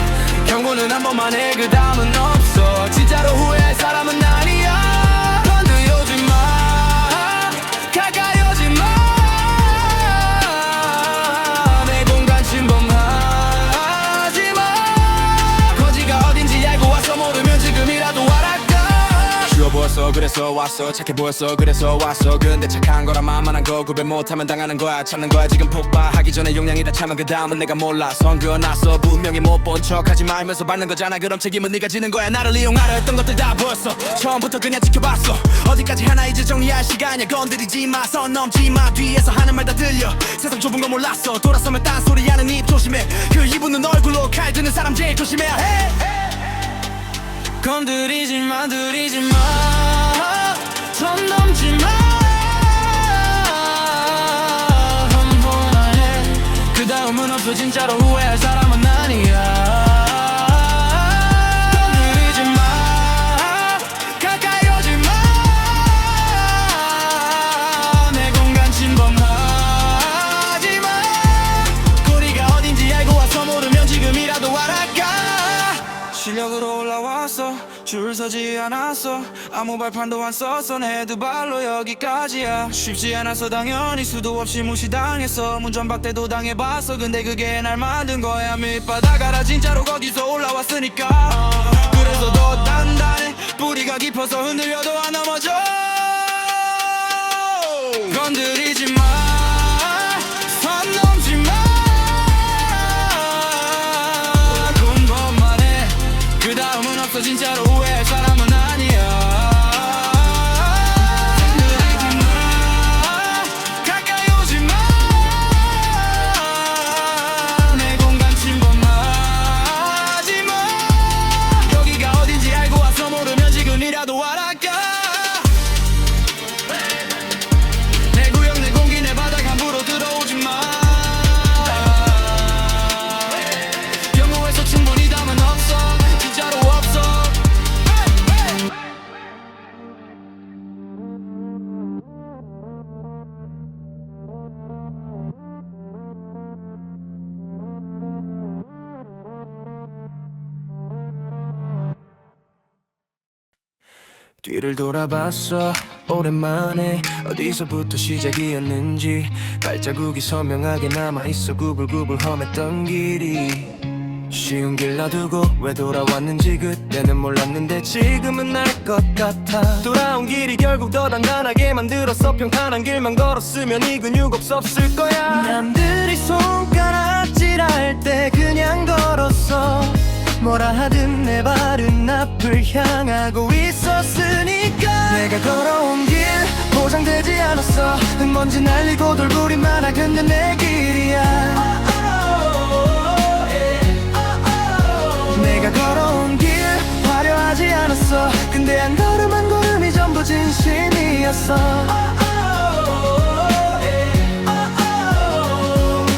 경고는 한 번만 해. 그 다음은 없어. 진짜로 후회할 사람은 아니야. 건드려지 마. 가까이 오지 마. 내 공간 침범하지 마. 거지가 어딘지 알고 와서 모르면 지금이라도 와랄까. 쉬워 보였어 그래서 왔어. 착해 보였어 그래서 왔어. 근데 착한 거라 만만한 거 구별 못하면 당하는 거야. 참는 거야 지금 폭발하기 전에 용량이 다 차면 그 다음은 내가 몰라. 선 그어놨어 분명히 못 본 척하지 말면서 밟는 거잖아. 그럼 책임은 네가 지는 거야. 나를 이용하려 했던 것들 다 보였어. 처음부터 그냥 지켜봤어. 어디까지 하나 이제 정리할 시간이야. 건드리지 마. 선 넘지 마. 뒤에서 하는 말 다 들려. 세상 좁은 거 몰랐어. 돌아서면 딴소리 하는 입 조심해. 그 이분은 얼굴로 칼 드는 사람 제일 조심해야 해. 건드리지 마. 들이지 마. 선 넘지 마. 한 번만 해. 그 다음은 없어. 진짜로 후회할 사람은 아니야. 건드리지 마. 가까이 오지 마. 내 공간 침범하지 마. 거리가 어딘지 알고 와서 모르면 지금이라도 와랄까. 실력으로 올라왔어. 줄 서지 않았어. 아무 발판도 안 썼어. 내 두 발로 여기까지야. 쉽지 않았어 당연히. 수도 없이 무시당했어. 문전박대도 당해봤어. 근데 그게 날 만든 거야. 밑바닥 알아 진짜로 거기서 올라왔으니까. 그래서 더 단단해. 뿌리가 깊어서 흔들려도 안 넘어져. 건드리지 마. 선 넘지 마. 군번만 해. 그 다음은 없어. 진짜로 후회할 사람은 아니야. 건드리지 마. 가까이 오지 마. 내 공간 침범하지 마. 여기가 어딘지 알고 와서 모르면 지금이라도 와랄까. 내 구역 내 공기 내 바닥 함부로 들어오지 마. 경우에서 충분히 담은 없어. 진짜로 없어. 뒤를 돌아봤어. 오랜만에 어디서부터 시작이었는지 발자국이 선명하게 남아있어. 구불구불 험했던 길이. 쉬운 길 놔두고 왜 돌아왔는지 그때는 몰랐는데 지금은 알 것 같아. 돌아온 길이 결국 더 단단하게 만들었어. 평탄한 길만 걸었으면 이 근육 없었을 거야. 남들이 손가락질할 때 그냥 걸었어. 뭐라 하든 내 발은 앞을 향하고 있었으니까. 내가 걸어온 길 보장되지 않았어. 흙먼지 날리고 돌고리 많아. 근데 내 길이야. 내가 걸어온 길 화려하지 않았어. 근데 한 걸음 한 걸음이 전부 진심이었어.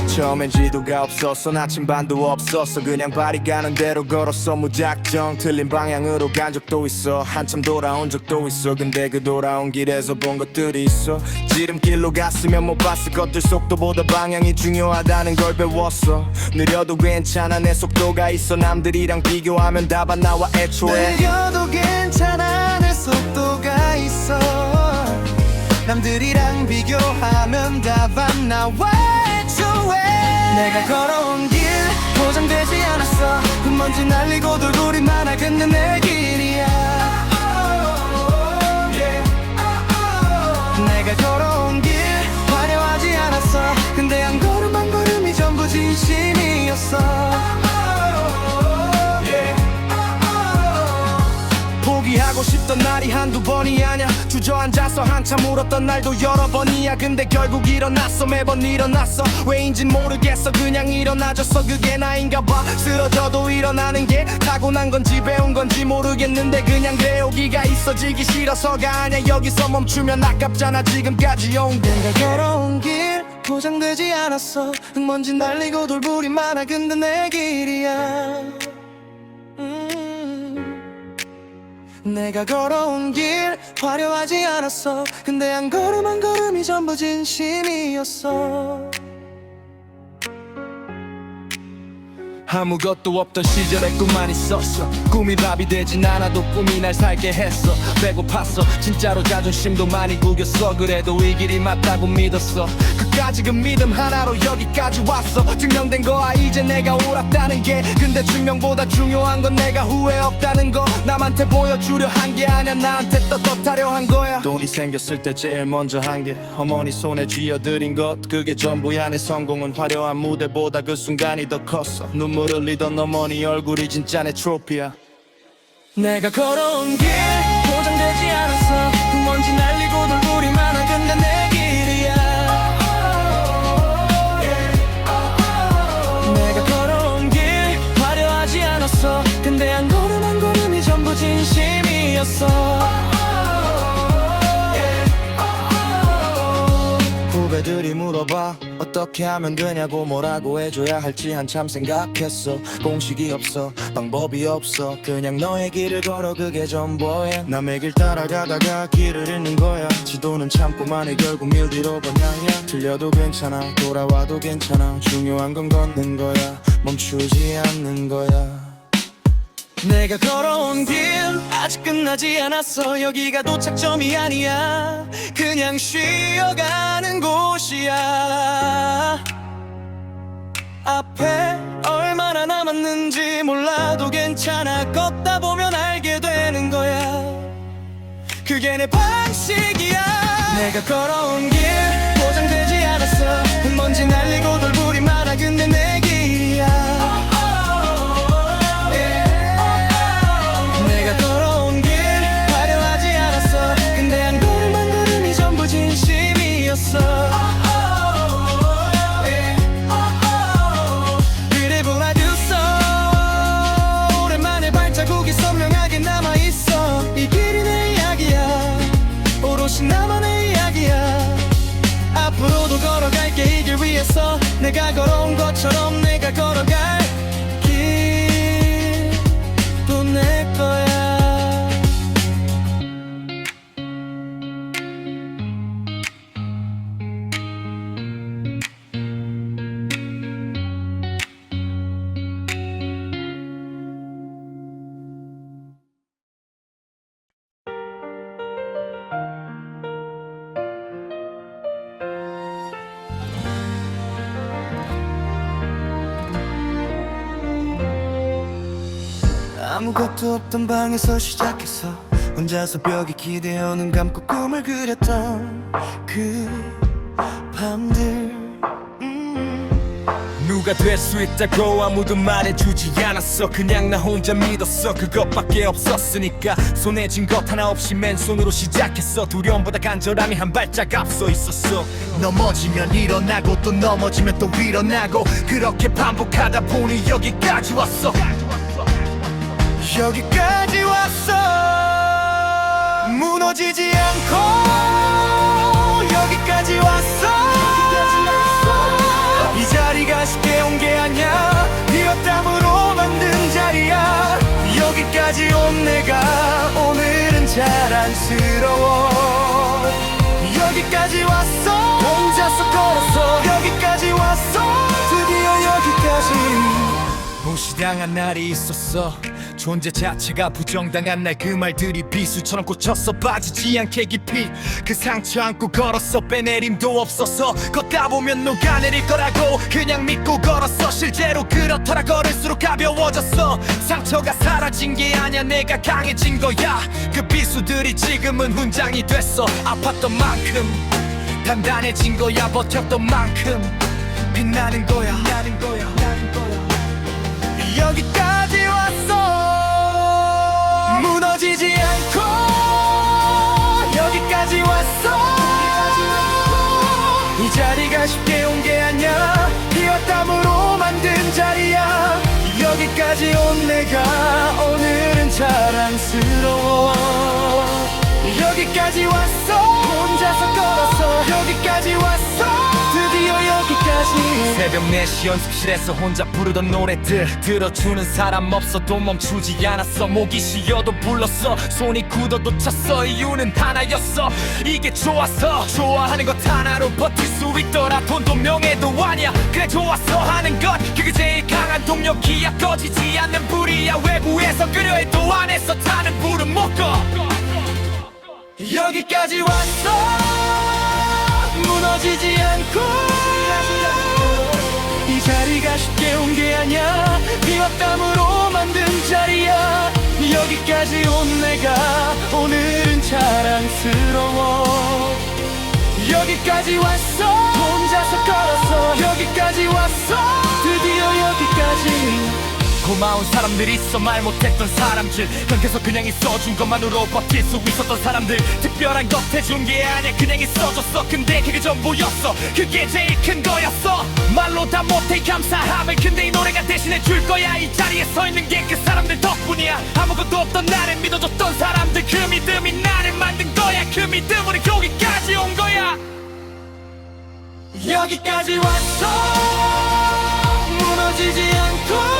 처음엔 지도가 없었어. 나침반도 없었어. 그냥 발이 가는 대로 걸었어. 무작정 틀린 방향으로 간 적도 있어. 한참 돌아온 적도 있어. 근데 그 돌아온 길에서 본 것들이 있어. 지름길로 갔으면 못 봤을 것들. 속도보다 방향이 중요하다는 걸 배웠어. 느려도 괜찮아 내 속도가 있어. 남들이랑 비교하면 답 안 나와 애초에. 느려도 괜찮아 내 속도가 있어. 남들이랑 비교하면 답 안 나와 애초에. 내가 걸어온 길 보장되지 않았어. 흙먼지 날리고 돌고리 많아. 근데 내 길이야. 내가 걸어온 길 화려하지 않았어. 근데 한 걸음 한 걸음이 전부 진심이었어. 포기하고 싶던 날이 한두 번이 아냐 주저앉아서 한참 울었던 날도 여러 번이야 근데 결국 일어났어 매번 일어났어 왜인진 모르겠어 그냥 일어나줬어 그게 나인가 봐 쓰러져도 일어나는 게 타고난 건지 배운 건지 모르겠는데 그냥 그래 여기가 있어지기 싫어서가 아냐 여기서 멈추면 아깝잖아 지금까지 온 길 내가 걸어온 길 고장되지 않았어 흙먼지 날리고 돌부리 많아 근데 내 길이야 내가 걸어온 길 화려하지 않았어 근데 한 걸음 한 걸음이 전부 진심이었어 아무것도 없던 시절에 꿈만 있었어 꿈이 밥이 되진 않아도 꿈이 날 살게 했어 배고팠어 진짜로 자존심도 많이 구겼어 그래도 이 길이 맞다고 믿었어 끝까지 그 믿음 하나로 여기까지 왔어 증명된 거야 이제 내가 옳았다는 게 근데 증명보다 중요한 건 내가 후회 없다는 거 남한테 보여주려 한 게 아니야 나한테 떳떳하려 한 거야 돈이 생겼을 때 제일 먼저 한 게 어머니 손에 쥐어드린 것 그게 전부야 내 성공은 화려한 무대보다 그 순간이 더 컸어 눈물 흘리던 어머니 얼굴이 진짜 내 트로피야 내가 걸어온 길 고장되지 않았어 흙먼지 날리고 돌부리 많아 근데 내 길이야 내가 걸어온 길 화려하지 않았어 근데 한 걸음 한 걸음이 전부 진심이었어 후배들이 물어봐 어떻게 하면 되냐고 뭐라고 해줘야 할지 한참 생각했어 공식이 없어 방법이 없어 그냥 너의 길을 걸어 그게 전부야 남의 길 따라가다가 길을 잃는 거야 지도는 참고만 해 결국 밀 뒤로 번향이야 틀려도 괜찮아 돌아와도 괜찮아 중요한 건 걷는 거야 멈추지 않는 거야 내가 걸어온 길 아직 끝나지 않았어 여기가 도착점이 아니야 그냥 쉬어가는 곳이야 앞에 얼마나 남았는지 몰라도 괜찮아 걷다 보면 알게 되는 거야 그게 내 방식이야 내가 걸어온 길 보장되지 않았어 흙먼지 날리고 돌부리 많아 근데 내 길이야 내가 걸어온 길 화려하지 않았어 근데 한 걸음 한 걸음이 전부 진심이었어 그래 보라줬어 오랜만에 발자국이 선명하게 남아있어 이 길이 내 이야기야 오롯이 나만의 이야기야 앞으로도 걸어갈게 이 길 위에서 내가 걸어온 것처럼 내가 걸어갈 길도 내 거야 아무것도 없던 방에서 시작했어 혼자서 벽에 기대어 눈 감고 꿈을 그렸던 그 밤들
누가 될 수 있다고 아무도 말해주지 않았어 그냥 나 혼자 믿었어 그것밖에 없었으니까 손에 쥔 것 하나 없이 맨손으로 시작했어 두려움보다 간절함이 한 발짝 앞서 있었어 넘어지면 일어나고 또 넘어지면 또 일어나고 그렇게 반복하다 보니 여기까지 왔어
여기까지 왔어 무너지지 않고 여기까지 왔어 이 자리가 쉽게 온 게 아니야 네 땀으로 만든 자리야 여기까지 온 내가 오늘은 자랑스러워 여기까지 왔어 혼자서 걸었어 여기까지 왔어 드디어 여기까지
무시당한 날이 있었어 존재 자체가 부정당한 날 그 말들이 비수처럼 꽂혔어 빠지지 않게 깊이 그 상처 안고 걸었어 빼내림도 없었어 걷다 보면 녹아내릴 거라고 그냥 믿고 걸었어 실제로 그렇더라 걸을수록 가벼워졌어 상처가 사라진 게 아니야 내가 강해진 거야 그 비수들이 지금은 훈장이 됐어 아팠던 만큼 단단해진 거야 버텼던 만큼 빛나는 거야 여기까지 왔어 무너지지 않고
자리가 쉽게 온 게 아니야. 피와 땀으로 만든 자리야. 여기까지 온 내가 오늘은 자랑스러워. 여기까지 왔어. 혼자서 걸었어. 여기까지 왔어. 드디어 여기까지. 새벽 4시 연습실에서 혼자 부르던 노래들 들어주는 사람 없어도 멈추지 않았어. 목이 쉬어도 불렀어. 손이 굳어도 쳤어. 이유는 하나였어. 이게 좋아서. 좋아하는 것 하나로 버틸 수 있더라. 돈도 명예도 아니야. 그래 좋아서 하는 것 그게 제일 강한 동력이야. 꺼지지 않는 불이야. 외부에서 끄려 해도 안에서 타는 불은 못 꺼. 여기까지 왔어. 무너지지 않고. 이 자리가 쉽게 온 게 아니야. 피와 땀으로 만든 자리야. 여기까지 온 내가 오늘은 자랑스러워. 여기까지 왔어. 혼자서 걸었어. 여기까지 왔어. 드디어 여기까지. 고마운 사람들 있어. 말 못했던 사람들 곁에서 그냥 있어준 것만으로 버틸 수 있었던 사람들. 특별한 것 해준 게 아니야. 그냥 있어줬어. 근데 그게 전부였어. 그게 제일 큰 거였어. 말로 다 못해 감사함을. 근데 이 노래가 대신해 줄 거야. 이 자리에 서 있는 게 그 사람들 덕분이야. 아무것도 없던 나를 믿어줬던 사람들. 그 믿음이 나를 만든 거야. 그 믿음으로 여기까지 온 거야. 여기까지 왔어. 무너지지 않고.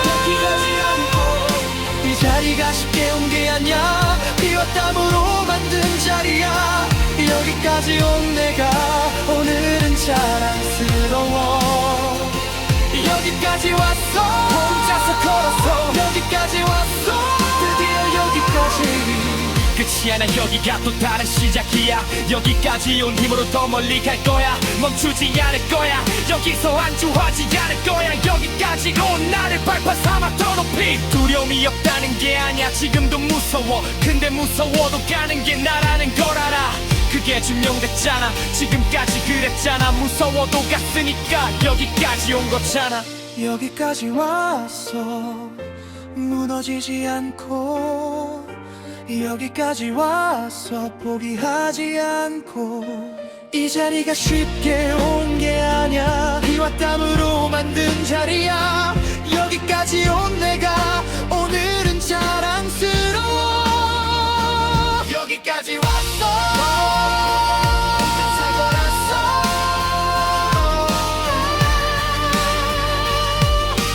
이 자리가 쉽게 온 게 아니야. 피와 땀으로 만든 자리야. 여기까지 온 내가 오늘은 자랑스러워. 여기까지 왔어. 혼자서 걸었어. 여기까지 왔어. 드디어 여기까지. 끝이 아니야. 여기가 또 다른 시작이야. 여기까지 온 힘으로 더 멀리 갈 거야. 멈추지 않을 거야. 여기서 안주하지 않을 거야. 여기까지 온 나를 발판 삼아 더 높이. 두려움이 없다는 게 아니야. 지금도 무서워. 근데 무서워도 가는 게 나라는 걸 알아. 그게 증명됐잖아. 지금까지 그랬잖아. 무서워도 갔으니까 여기까지 온 거잖아. 여기까지 왔어. 무너지지 않고. 여기까지 왔어. 포기하지 않고. 이 자리가 쉽게 온 게 아니야. 피와 땀으로 만든 자리야. 여기까지 온 내가 오늘은 자랑스러워. 여기까지 왔어.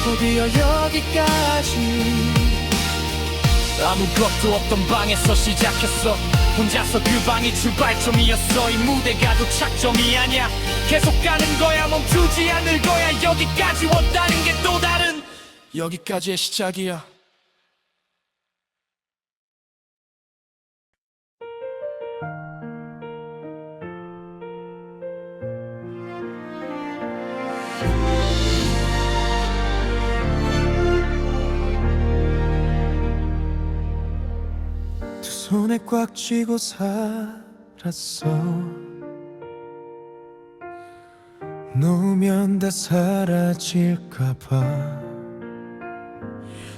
드디어 여기까지. 아무것도 없던 방에서 시작했어. 혼자서 그 방이 출발점이었어. 이 무대가 도착점이 아니야. 계속 가는 거야. 멈추지 않을 거야. 여기까지 왔다는 게 또 다른. 여기까지의 시작이야. 손에 꽉 쥐고 살았어. 놓으면 다 사라질까봐.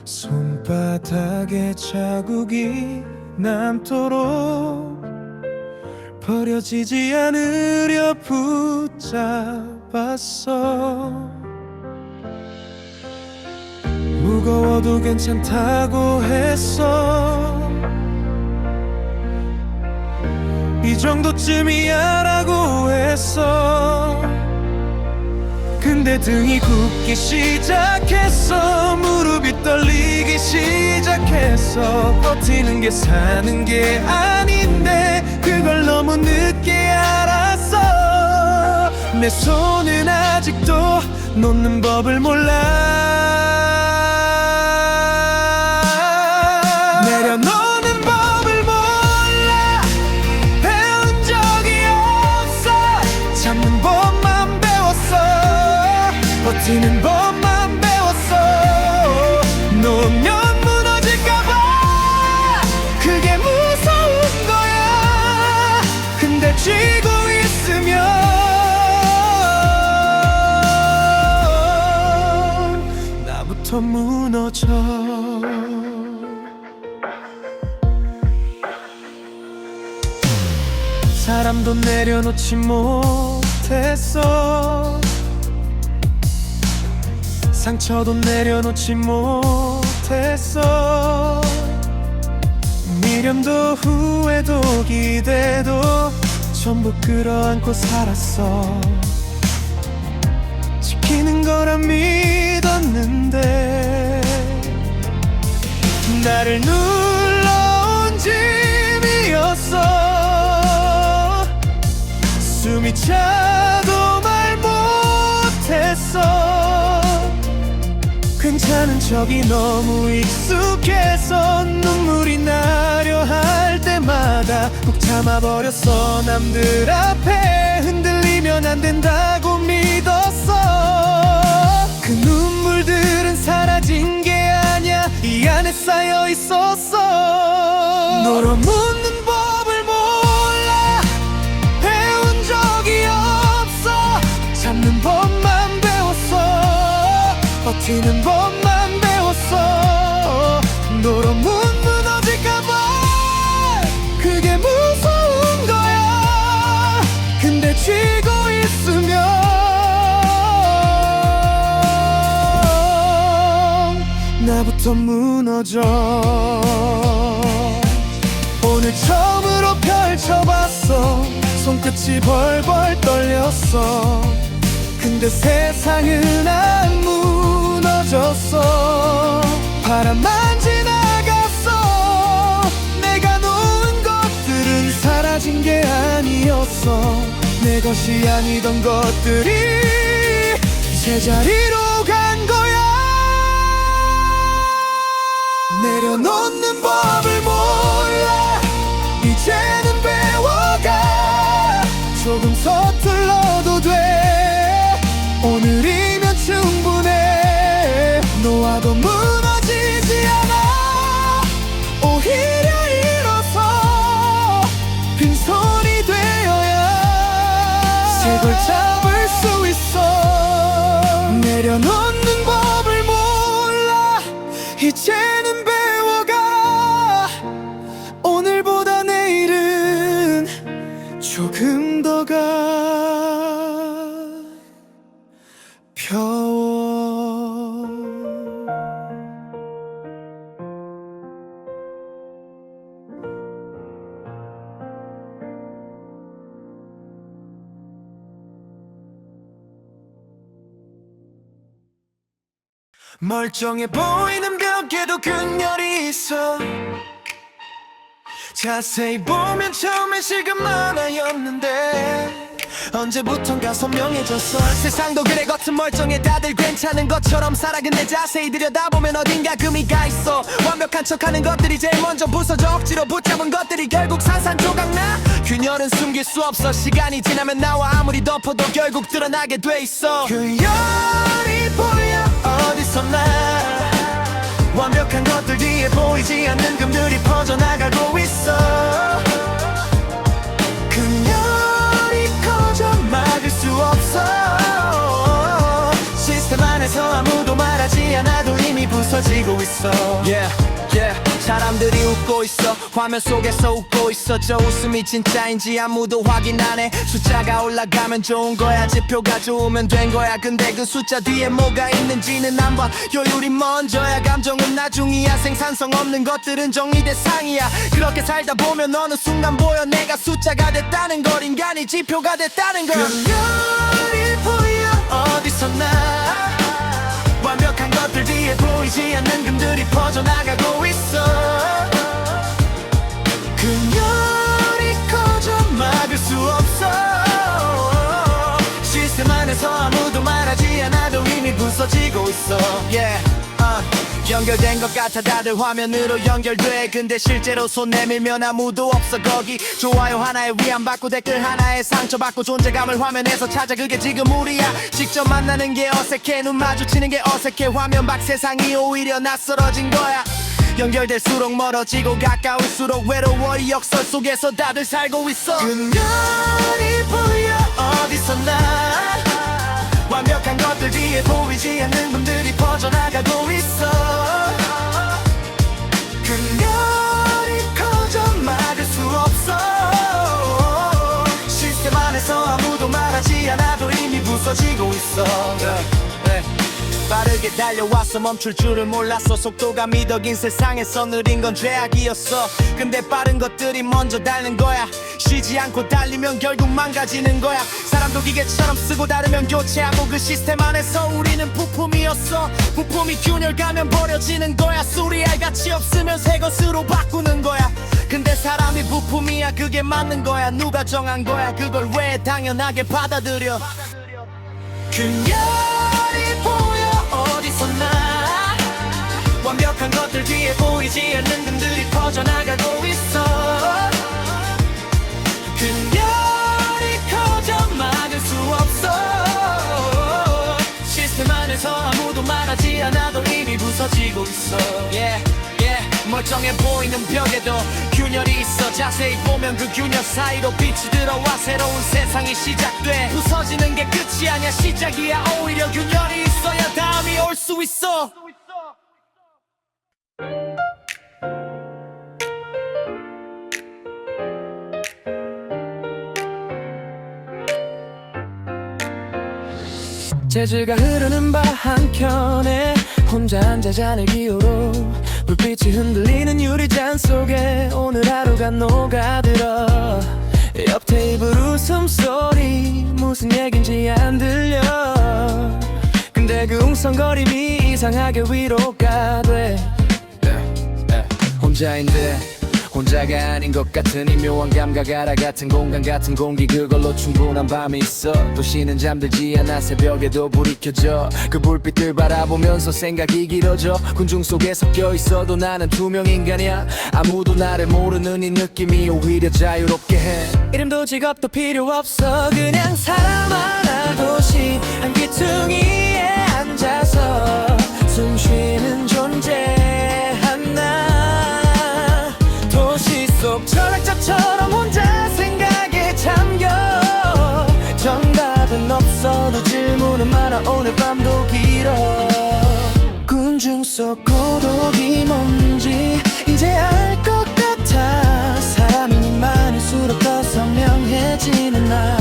손바닥에 자국이 남도록 버려지지 않으려 붙잡았어. 무거워도 괜찮다고 했어. 이 정도쯤이야 라고 했어. 근데 등이 굽기 시작했어. 무릎이 떨리기 시작했어. 버티는 게 사는 게 아닌데 그걸 너무 늦게 알았어. 내 손은 아직도 놓는 법을 몰라. 내려놓는 법을 몰라. 배운 적이 없어. 참는 법만 배웠어. 버티는 법만 배웠어. 놓으면 무너질까봐 그게 무서운 거야. 근데 쥐고 있으면 나부터 무너져. 사람도 내려놓지 못해. 못했어. 상처도 내려놓지 못했어. 미련도 후회도 기대도 전부 끌어안고 살았어. 지키는 거라 믿었는데 나를 눌러온 짐이었어. 숨이 차도 말 못했어. 괜찮은 척이 너무 익숙해서 눈물이 나려 할 때마다 꼭 참아버렸어. 남들 앞에 흔들리면 안 된다고 믿었어. 그 눈물들은 사라진 게 아냐, 이 안에 쌓여 있었어. 너로 묻는 법을 몰라. 배운 적이 없어. 참는 법만 배웠어. 버티는 법만 배웠어. 너로 못 무너질까봐 그게 무서운 거야. 근데 쥐고 있으면 나부터 무너져. 오늘 처음으로 펼쳐봤어. 손끝이 벌벌 떨렸어. 근데 세상은 안 무너졌어. 바람만 지나갔어. 내가 놓은 것들은 사라진 게 아니었어. 내 것이 아니던 것들이 제자리로 간 거야. 내려놓는 법을 몰라. 이제는 배워가. 조금 서툴러도 돼. 오늘이면 충분해. 놓아도 무너지지 않아. 오히려 일어서 빈손이 되어야 새 걸 잡을 수 있어. 내려놓는 법을 몰라. 이제는 배워가. 오늘보다 내일은 조금 더가 펴워. 멀쩡해 보이는 벽에도 그녀리 있어. 자세히 보면 처음엔 실감 하나였는데 언제부턴가 선명해졌어. 세상도 그래 겉은 멀쩡해 다들 괜찮은 것처럼 살아. 근데 자세히 들여다보면 어딘가 금이 가 있어. 완벽한 척하는 것들이 제일 먼저 부서져. 억지로 붙잡은 것들이 결국 산산조각나. 그녀는 숨길 수 없어. 시간이 지나면 나와 아무리 덮어도 결국 드러나게 돼 있어. 그녀이 보여 어디서나. 완벽한 것들 뒤에 보이지 않는 금들이 퍼져나가고 있어. 그녀이 커져 막을 수 없어. 시스템 안에서 아무도 말하지 않아도 이미 부서지고 있어. Yeah, yeah. 사람들이 웃고 있어. 화면 속에서 웃고 있어. 저 웃음이 진짜인지 아무도 확인 안 해. 숫자가 올라가면 좋은 거야. 지표가 좋으면 된 거야. 근데 그 숫자 뒤에 뭐가 있는지는 안 봐. 효율이 먼저야. 감정은 나중이야. 생산성 없는 것들은 정리 대상이야. 그렇게 살다 보면 어느 순간 보여. 내가 숫자가 됐다는 걸. 인간이 지표가 됐다는 걸. 그녀를 보여 어디서나. 완벽한 것들 뒤에 보이지 않는 금들이 퍼져나가고 있어. 그녀이 커져 막을 수 없어. 시스템 안에서 아무도 말하지 않아도 이미 부서지고 있어. Yeah. 연결된 것 같아. 다들 화면으로 연결돼. 근데 실제로 손 내밀면 아무도 없어 거기. 좋아요 하나에 위안받고 댓글 하나에 상처받고 존재감을 화면에서 찾아. 그게 지금 우리야. 직접 만나는 게 어색해. 눈 마주치는 게 어색해. 화면 밖 세상이 오히려 낯설어진 거야. 연결될수록 멀어지고 가까울수록 외로워. 이 역설 속에서 다들 살고 있어. 그녀이 보여 어디서나. 완벽한 것들 뒤에 보이지 않는 분들이 퍼져나가고 있어. 그녀이 커져 막을 수 없어. 시스템 안에서 아무도 말하지 않아 부서지고 있어.
빠르게 달려와서 멈출 줄을 몰랐어. 속도가 미덕인 세상에서 느린 건 죄악이었어. 근데 빠른 것들이 먼저 닳는 거야. 쉬지 않고 달리면 결국 망가지는 거야. 사람도 기계처럼 쓰고 다르면 교체하고 그 시스템 안에서 우리는 부품이었어. 부품이 균열 가면 버려지는 거야. 수리할 가치 없으면 새 것으로 바꾸는 거야. 근데 사람이 부품이야. 그게 맞는 거야. 누가 정한 거야. 그걸 왜 당연하게 받아들여.
균열이 보여 어디서나. 완벽한 것들 뒤에 보이지 않는 금들이 퍼져나가고 있어. 균열이 커져 막을 수 없어. 시스템 안에서 아무도 말하지 않아도 이미 부서지고 있어. 멀쩡해 보이는 벽에도 균열이 있어. 자세히 보면 그 균열 사이로 빛이 들어와 새로운 세상이 시작돼. 부서지는 게 끝이 아니야, 시작이야. 오히려 균열이 있어야 다음이 올 수 있어. 재즈가 흐르는 바 한켠에 혼자 앉아 잔을 기울어. 불빛이 흔들리는 유리잔 속에 오늘 하루가 녹아들어. 옆 테이블 웃음소리 무슨 얘긴지 안 들려. 근데 그 웅성거림이 이상하게 위로가 돼. 혼자인데 혼자가 아닌 것 같은 이 묘한 감각 알아. 같은 공간 같은 공기 그걸로 충분한 밤이 있어. 도시는 잠들지 않아. 새벽에도 불이 켜져. 그 불빛들 바라보면서 생각이 길어져. 군중 속에 섞여 있어도 나는 투명 인간이야. 아무도 나를 모르는 이 느낌이 오히려 자유롭게 해. 이름도 직업도 필요 없어. 그냥 사람 하나 도시 한 귀퉁이에 앉아서 숨 쉬는 존재 하나. 도시 속 철학자처럼 혼자 생각에 잠겨. 정답은 없어도 질문은 많아. 오늘 밤도 길어. 군중 속 고독이 뭔지 이제 알 것 같아. 사람이 많을수록 더 선명해지는 날.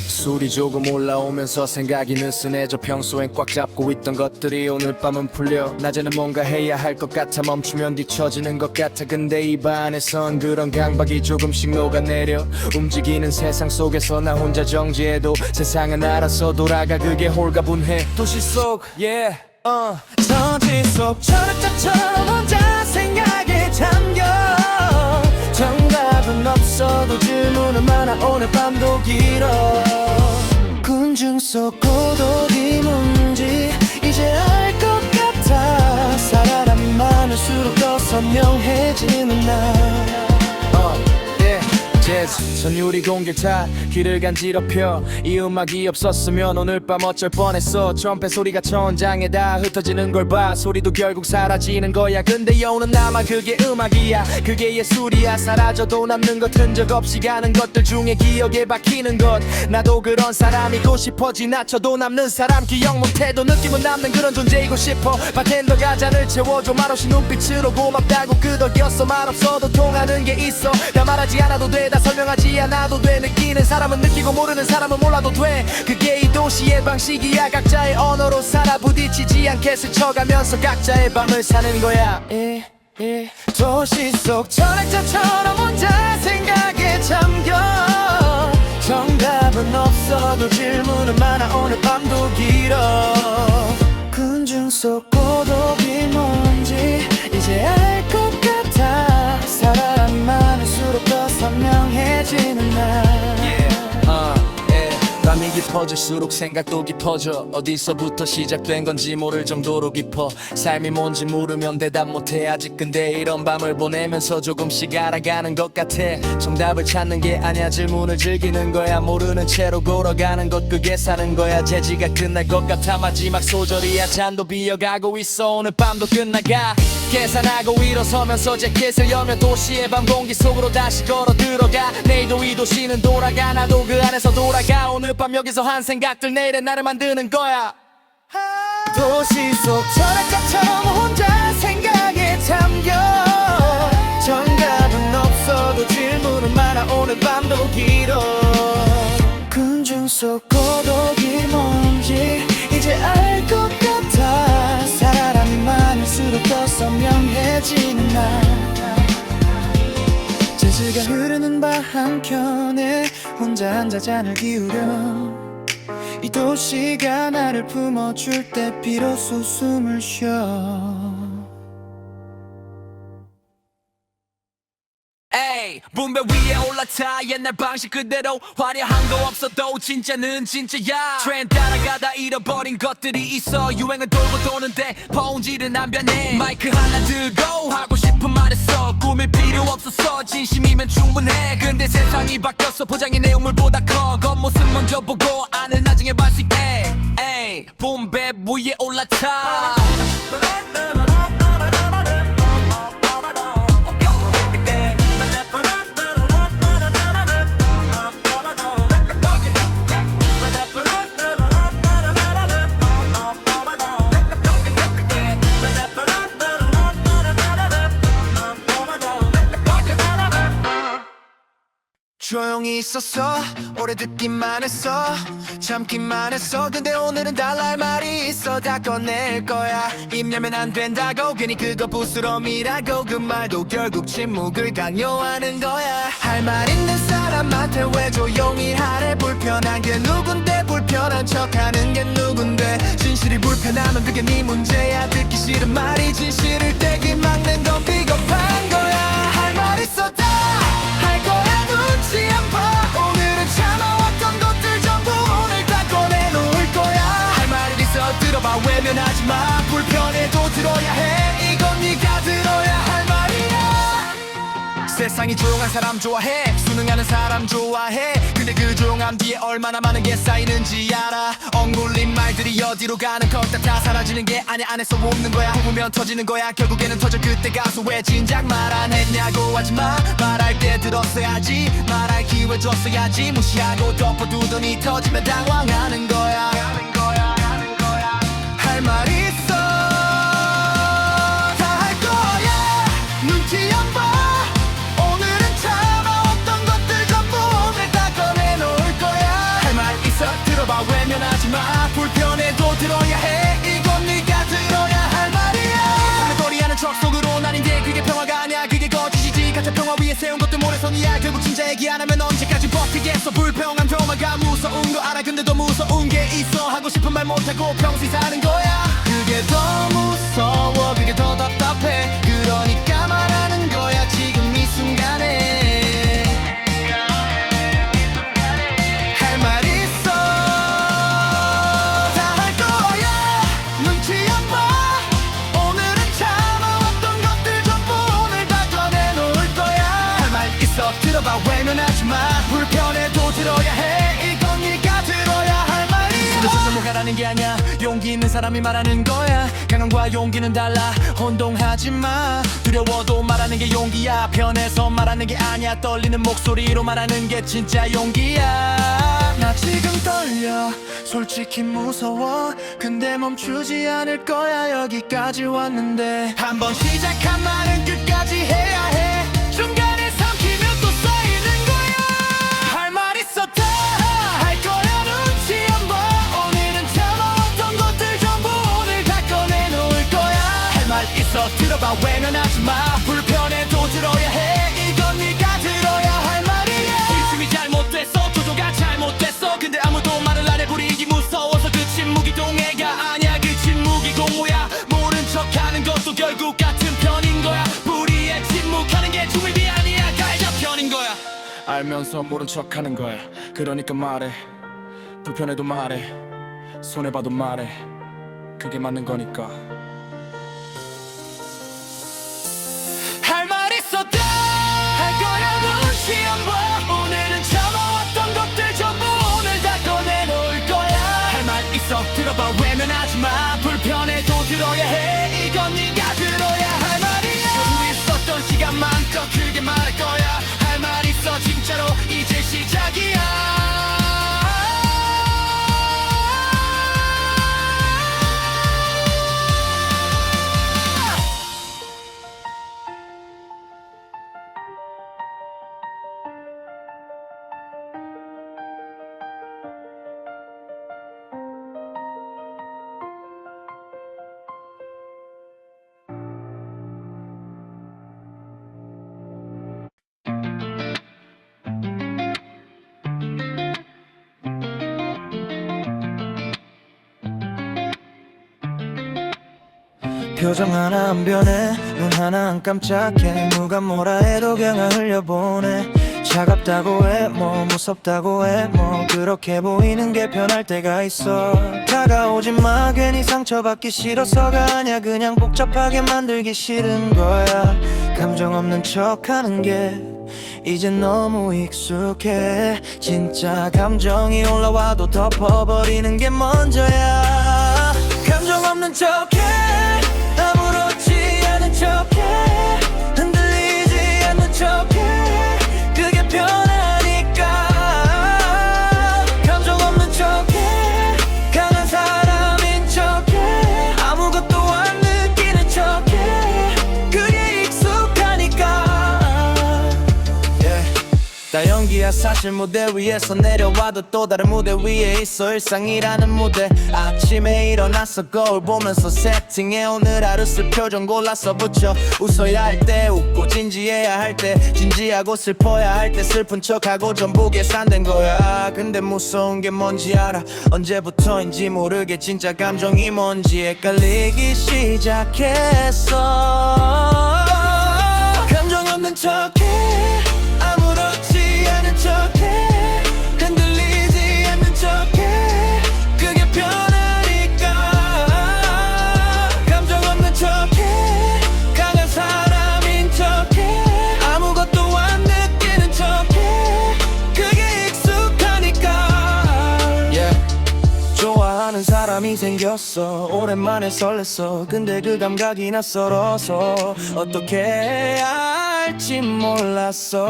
술이 조금 올라오면서 생각이 느슨해져. 평소엔 꽉 잡고 있던 것들이 오늘 밤은 풀려. 낮에는 뭔가 해야 할 것 같아. 멈추면 뒤처지는 것 같아. 근데 입 안에선 그런 강박이 조금씩 녹아내려. 움직이는 세상 속에서 나 혼자 정지해도 세상은 알아서 돌아가. 그게 홀가분해. 도시 속 서지 속 철학자처럼 혼자 생각에 잠겨. 정답은 없어도 질문은 많아. 오늘 밤도 길어. 군중 속 고독이 뭔지 이제 알 것 같아. 사람이 많을수록 더 선명해지는 날. 재즈 전유리 공길타 귀를 간지럽혀. 이 음악이 없었으면 오늘 밤 어쩔 뻔했어. 트럼펫 소리가 천장에 다 흩어지는 걸 봐. 소리도 결국 사라지는 거야. 근데 여우는 남아. 그게 음악이야. 그게 예술이야. 사라져도 남는 것 흔적 없이 가는 것들 중에 기억에 박히는 것. 나도 그런 사람이고 싶어. 지나쳐도 남는 사람. 기억 못해도 느낌은 남는 그런 존재이고 싶어. 바텐더가 잔을 채워줘. 말없이 눈빛으로 고맙다고 끄덕였어. 말 없어도 통하는 게 있어. 다 말하지 않아도 돼. 다 설명하지 않아도 돼. 느끼는 사람은 느끼고 모르는 사람은 몰라도 돼. 그게 이 도시의 방식이야. 각자의 언어로 살아. 부딪히지 않게 스쳐가면서 각자의 밤을 사는 거야. 도시 속 철학자처럼 혼자 생각에 잠겨. 정답은 없어도 질문은 많아. 오늘 밤도 길어. 군중 속 고독이 뭔지 이제 알 것 같아. 사람이 많을수록 더 선명해지는 날. 밤이 깊어질수록 생각도 깊어져. 어디서부터 시작된 건지 모를 정도로 깊어. 삶이 뭔지 물으면 대답 못해 아직. 근데 이런 밤을 보내면서 조금씩 알아가는 것 같아. 정답을 찾는 게 아니야. 질문을 즐기는 거야. 모르는 채로 걸어가는 것 그게 사는 거야. 재지가 끝날 것 같아. 마지막 소절이야. 잔도 비어가고 있어. 오늘 밤도 끝나가. 계산하고 일어서면서 재킷을 여며 도시의 밤 공기 속으로 다시 걸어 들어가. 내일도 이 도시는 돌아가. 나도 그 안에서 돌아가. 오늘 밤 여기서 한 생각들 내일의 나를 만드는 거야. 도시 속 철학자처럼 혼자 생각에 잠겨. 정답은 없어도 질문은 많아. 오늘 밤도 길어. 군중 속 고독이 뭔지 이제 알 것 같아. 살아남이 많을수록 더 선명해지는 날. 재즈가 흐르는 바 한켠에 혼자 앉아 잔을 기울여 이 도시가 나를 품어줄 때 비로소 숨을 쉬어.
에이 분배 위에 올라타 옛날 방식 그대로 화려한 거 없어도 진짜는 진짜야 트렌드 따라가다 잃어버린 것들이 있어 유행은 돌고 도는데 본질은 안 변해 마이크 하나 들고 하고 싶은 말 했어 꾸밀 필요 없었어 진심이면 충분해 근데 세상이 바뀌었어 포장의 내용물보다 커 겉모습 먼저 보고 안을 나중에 볼 수 있게 에이 분배 위에 올라타
조용히 있었어 오래 듣기만 했어 참기만 했어 근데 오늘은 달라 할 말이 있어 다 꺼낼 거야 입 열면 안 된다고 괜히 그거 부스럼이라고 그 말도 결국 침묵을 강요하는 거야 할 말 있는 사람한테 왜 조용히 하래 불편한 게 누군데 불편한 척하는 게 누군데 진실이 불편하면 그게 네 문제야 듣기 싫은 말이 진실을 떼기 막는 건 비겁한 거야 할 말 있어 다 할 거야 눈치 안 봐 오늘은 참아왔던 것들 전부 오늘 다 꺼내놓을 거야 할 말 있어 들어봐 외면하지 마 불편해도 들어야 해 이건 네가 들어야 할 말이야 세상이 조용한 사람 좋아해 순응하는 사람 좋아해 근데 그 조용함 뒤에 얼마나 많은 게 쌓이는지 알아 엉굴린 말들이 어디로 가는 것 같아 사라지는 게 아니야 안에서 없는 거야 부으면 터지는 거야 결국에는 터져 그때 가서 왜 진작 말 안 했냐고 하지마 말할 때 들었어야지 말할 기회 줬어야지 무시하고 덮어두더니 터지면 당황하는 거야 할 말 있어 다 할 거야 눈치 안 봐 오늘은 참아왔던 것들 전부 오늘 다 꺼내놓을 거야 할 말 있어 들어봐 외면하지 마 불편해도 들어야 해 이건 네가 들어야 할 말이야 거리하는 트럭 속으로 나뉜데 그게 평화가 아니야 그게 거짓이지 같은 평화 위에 세운 것도 모래선이야 결국 진짜 얘기 안 하면 언제까지 버티겠어 불평한 평화가 무서운 거 알아 근데 더 무서운 게 있어 하고 싶은 말 못하고 평생 사는 거야 그게 더 무서워 그게 더 답답해 그러니까 말하는 거야 지금 이 순간에 할 말 있어 다 할 거야 눈치 안 봐 오늘은 참아왔던 것들 전부 오늘 다 꺼내놓을 거야 할 말 있어 들어봐 외면하지 마 불편해도 들어야 해 이건 네가 들어야 할 말이야 스스로 넘어가라는 게 아니야 용기 있는 사람이 말하는 거야 강함과 용기는 달라 혼동하지 마 두려워도 말하는 게 용기야 편해서 말하는 게 아니야 떨리는 목소리로 말하는 게 진짜 용기야 나 지금 떨려 솔직히 무서워 근데 멈추지 않을 거야 여기까지 왔는데 한번 시작한 말은 끝까지 해야 해 중간에 삼키면 또 쌓이는 거야 할 말 있어 다 할 거야 눈치 안 봐 오늘은 참아왔던 것들 전부 오늘 다 꺼내놓을 거야 할 말 있어 들어봐 외면하지 마 불편해도 들어야 해 이건 네가 들어야 할 말이야 일심이 잘못됐어 조조가 잘못됐어 근데 아무도 말을 안 해 부리기 무서워서 그 침묵이 동해가 아니야 그 침묵이 공모야 모른 척하는 것도 결국 같은 편인 거야 불의에 침묵하는 게 중립이 아니야 가해자 편인 거야 알면서 모른 척하는 거야 그러니까 말해 불편해도 말해 손해봐도 말해 그게 맞는 거니까 할 말 있어 다 할 거야 눈치 안 봐 오늘은 참아왔던 것들 전부 오늘 다 꺼내놓을 거야 할 말 있어 들어봐 외면하지 마 불편해도 들어야 해 이건 네가 들어야 할 말이야 여기 있었던 시간 마음껏 크게 말할 거야 할 말 있어 진짜로 이제 시작이야 표정 하나 안 변해 눈 하나 안 깜짝해 누가 뭐라 해도 그냥 흘려보내 차갑다고 해 뭐 무섭다고 해 뭐 그렇게 보이는 게 편할 때가 있어 다가오지 마 괜히 상처받기 싫어서가 아냐 그냥 복잡하게 만들기 싫은 거야 감정 없는 척하는 게 이젠 너무 익숙해 진짜 감정이 올라와도 덮어버리는 게 먼저야 감정 없는 척해 아무렇지 않은 척해 흔들리지 않는 척해 그게 편하니까 감정 없는 척해 강한 사람인 척해 아무것도 안 느끼는 척해 그게 익숙하니까 나 연기야 사실 무대 위에서 내려와도 또 다른 무대 위에 있어 일상이라는 무대 아침에 일어나서 거울 보면서 세팅해 오늘 하루 쓸 표정 골라서 붙여 웃어야 할 때 웃고 진지해야 할 때 진지하고 슬퍼야 할 때 슬픈 척하고 전부 계산된 거야 근데 무서운 게 뭔지 알아 언제부터인지 모르게 진짜 감정이 뭔지 헷갈리기 시작했어 감정 없는 척해 아무렇지 않은 척해 흔들리지 않는 척해 그게 편하니까 감정 없는 척해 강한 사람인 척해 아무것도 안 느끼는 척해 그게 익숙하니까 좋아하는 사람이 생겼어 오랜만에 설렜어 근데 그 감각이 낯설어서 어떻게 해야 할지 몰랐어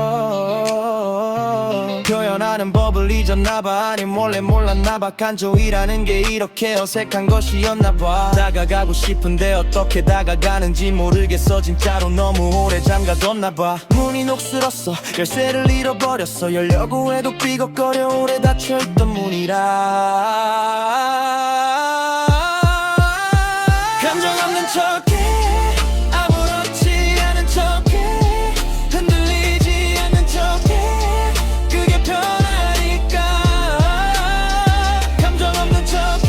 표현하는 법을 잊었나봐 아니 몰래 몰랐나봐 간조이라는 게 이렇게 어색한 것이었나봐 다가가고 싶은데 어떻게 다가가는지 모르겠어 진짜로 너무 오래 잠가뒀나봐 문이 녹슬었어 열쇠를 잃어버렸어 열려고 해도 삐걱거려 오래 닫혀있던 문이라 감정 없는 척해 아무렇지 않은 척해 흔들리지 않는 척해 그게 편하니까 감정 없는 척해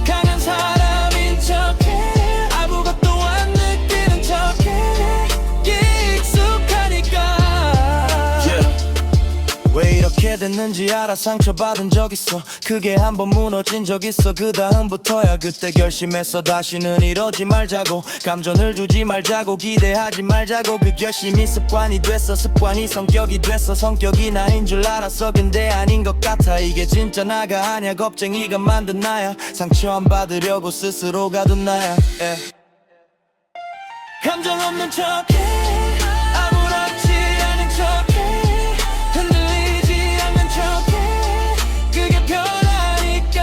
강한 사람인 척해 아무것도 안 느끼는 척해 익숙하니까 왜 이렇게 됐는지 알아 상처받은 적 있어 그게 한번 무너진 적 있어 그 다음부터야 그때 결심했어 다시는 이러지 말자고 감정을 주지 말자고 기대하지 말자고 그 결심이 습관이 됐어 습관이 성격이 됐어 성격이 나인 줄 알았어 근데 아닌 것 같아 이게 진짜 나가 아냐 겁쟁이가 만든 나야 상처 안 받으려고 스스로 가둔 나야 감정 없는 척해 아무렇지 않은 척해 흔들리지 않는 척해 그게 편하니까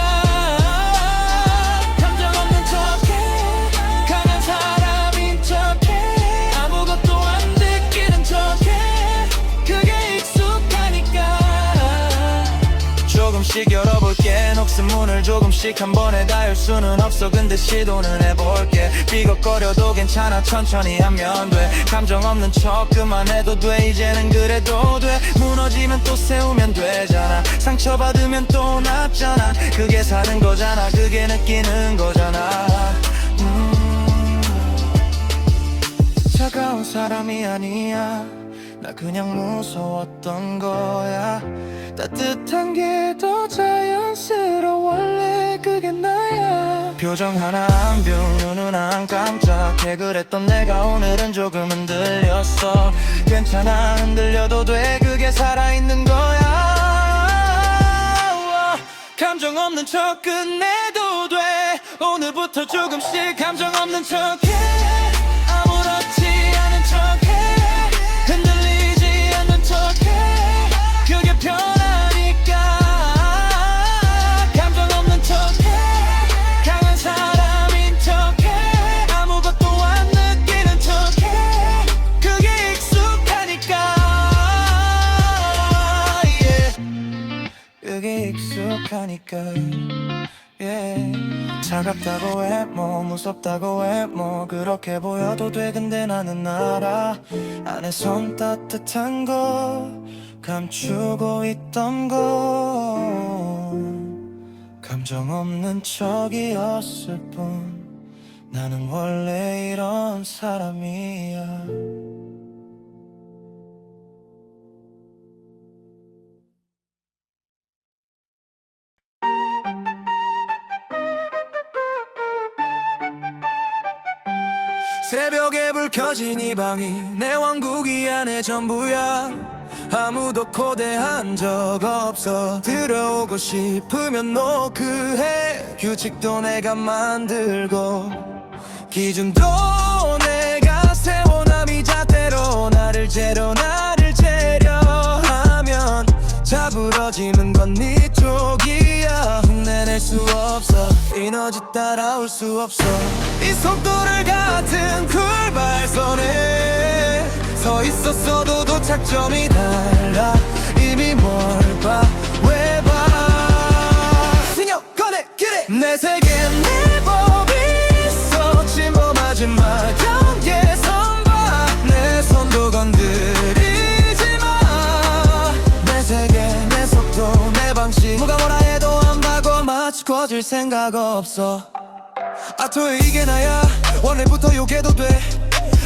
감정 없는 척해 강한 사람인 척해 아무것도 안 느끼는 척해 그게 익숙하니까 조금씩 열어볼게 녹슨 문을 조금씩 한 번에 다 열 수는 없어 근데 시도는 해볼게 삐걱거려도 괜찮아 천천히 하면 돼 감정 없는 척 그만해도 돼 이제는 그래도 돼 무너지면 또 세우면 되잖아 상처받으면 또 낫잖아 그게 사는 거잖아 그게 느끼는 거잖아 차가운 사람이 아니야 나 그냥 무서웠던 거야 따뜻한 게 더 자연스러워 원래 그게 나야 표정 하나 안 뷰 눈은 안 깜짝해 그랬던 내가 오늘은 조금 흔들렸어 괜찮아 흔들려도 돼 그게 살아있는 거야 감정 없는 척 끝내도 돼 오늘부터 조금씩 감정 없는 척해 아무렇지 않은 척해 흔들리지 않는 척해 그게 편하니까 감정 없는 척해 강한 사람인 척해 아무것도 안 느끼는 척해 그게 익숙하니까 그게 익숙하니까 차갑다고 해 뭐 무섭다고 해 뭐 그렇게 보여도 돼 근데 나는 알아 안에 손 따뜻한 거 감추고 있던 거 감정 없는 척이었을 뿐 나는 원래 이런 사람이야. 새벽에 불 켜진 이 방이 내 왕국이 안에 전부야. 아무도 코대한 적 없어. 들어오고 싶으면 노크해. 규칙도 내가 만들고 기준도 내가 세워. 남이 잣대로 나를 재려 하면 자부러지는 건 네 쪽이야. 흉내낼 수 없어. 에너지 따라올 수 없어. 이 속도를 같은 쿨발선에 서 있었어도 도착점이 달라. 이미 뭘 봐, 왜 봐. 신경 꺼내 그래. 내 세계엔 내 법이 있어. 침범하지 마. 경계선 봐. 내 손도 건드리지 마. 내 세계 내 속도 내 방식. 누가 뭐라 해도 안 봐고 맞춰질 생각 없어. 아토에 이게 나야. 원래부터 욕해도 돼.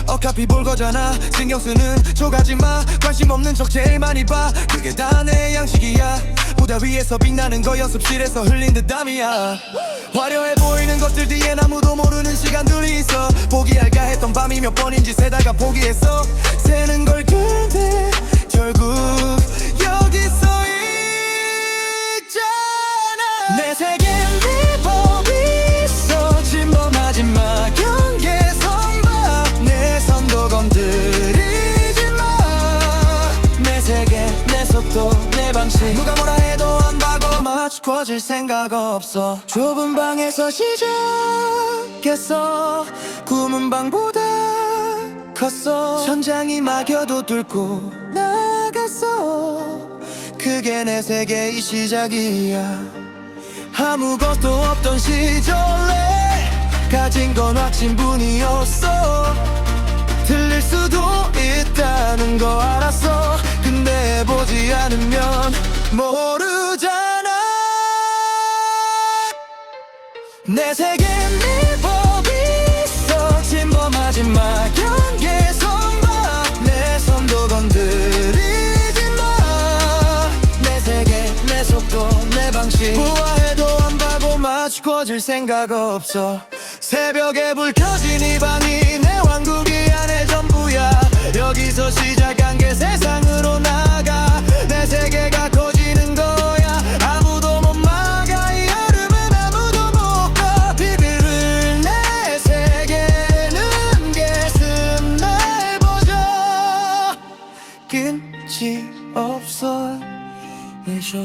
어차피 볼 거잖아. 신경 쓰는 척하지마. 관심 없는 척 제일 많이 봐. 그게 다 내 양식이야. 무대 위에서 빛나는 거 연습실에서 흘린 듯함이야. 화려해 보이는 것들 뒤엔 아무도 모르는 시간들이 있어. 포기할까 했던 밤이 몇 번인지 세다가 포기했어. 새는 걸 근데 결국 여기 서 있잖아. 내 세계엔 네 법이 있어. 침범하지 마. 경계선 봐. 내 손도 건드리지 마. 내 세계 내 속도 내 방식. 누가 뭐라 해도 안 봐고 맞춰질 생각 없어. 좁은 방에서 시작했어. 꿈은 방보다 컸어. 천장이 막혀도 뚫고 나갔어. 그게 내 세계의 시작이야. 아무것도 없던 시절에 가진 건 확신뿐이었어. 틀릴 수도 있다는 거 알았어. 근데 해보지 않으면 모르잖아. 내 세계엔 네 법이 있어. 침범하지 마. 경계선 봐. 내 손도 건드리지 마. 내 세계 내 속도 내 방식. 우아해도 안 봐고 맞춰질 생각 없어. 새벽에 불 켜진 이 방이 내 왕국이 안에 전부야. 여기서 시작한 게 세상으로 나가. 내 세계가 커지는 거야. 아무도 못 막아. 이 여름은 아무도 못 가. 비비를 내 세계는 계속 넓어져. 끝이 없어. 내셔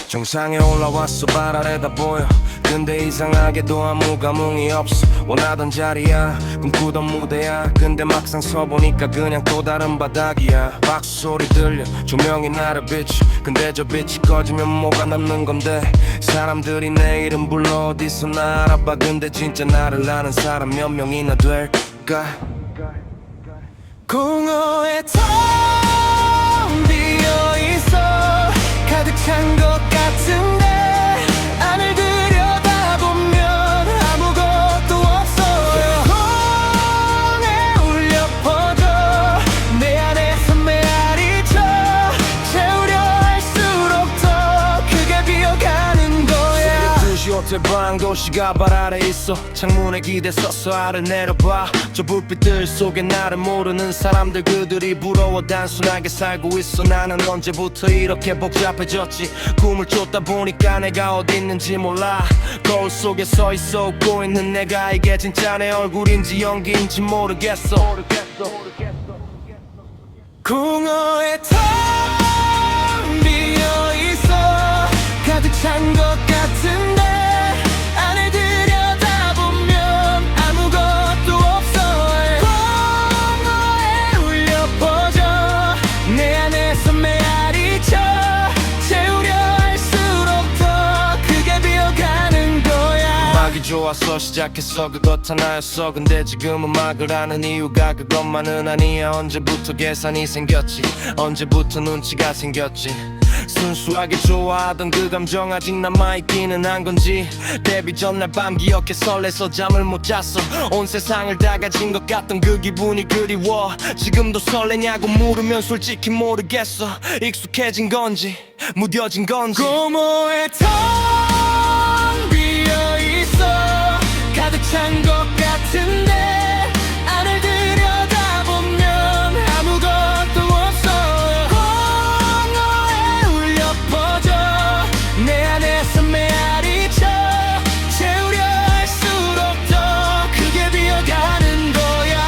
정상에 올라왔어. 발 아래다 보여. 근데 이상하게도 아무 감흥이 없어. 원하던 자리야. 꿈꾸던 무대야. 근데 막상 서보니까 그냥 또 다른 바닥이야. 박수 소리 들려. 조명이 나를 비춰. 근데 저 빛이 꺼지면 뭐가 남는 건데. 사람들이 내 이름 불러. 어디서 나 알아봐. 근데 진짜 나를 아는 사람 몇 명이나 될까. 공허에 텅 비어있어. 가득 찬 것 같은데 안을 들여다보면 아무것도 없어. 공에 울려 퍼져. 내 안에서 메아리쳐. 채우려 할수록 더 크게 비어가는 거야. 2시 호텔 방 도시가 발 아래 있어. 창문에 기대 서서 아래 내려봐. 저 불빛들 속에 나를 모르는 사람들. 그들이 부러워 단순하게 살고 있어. 나는 언제부터 이렇게 복잡해졌지. 꿈을 쫓다 보니까 내가 어디 있는지 몰라. 거울 속에 서 있어 웃고 있는 내가 이게 진짜 내 얼굴인지 연기인지 모르겠어. 공허에 텅 비어있어. 가득 찬 것 같은데 안을 들여다보면 아무것도 없어. 공허에 울려 퍼져. 내 안에서 메아리쳐. 채우려 할수록 더 크게 비어가는 거야. 순수하기 좋아서 시작했어 그것 하나였어. 근데 지금 음악을 하는 이유가 그것만은 아니야. 언제부터 계산이 생겼지, 언제부터 눈치가 생겼지. 순수하게 좋아하던 그 감정 아직 남아있기는 한 건지. 데뷔 전날 밤 기억해 설레서 잠을 못 잤어. 온 세상을 다 가진 것 같던 그 기분이 그리워. 지금도 설레냐고 물으면 솔직히 모르겠어. 익숙해진 건지 무뎌진 건지. 고모의 텅 비어있어. 가득 찬 것 같은데 안을 들여다보면 아무것도 없어. 공허에 울려 퍼져 내 안에서 메아리쳐. 채우려 할수록 더 크게 비어가는 거야.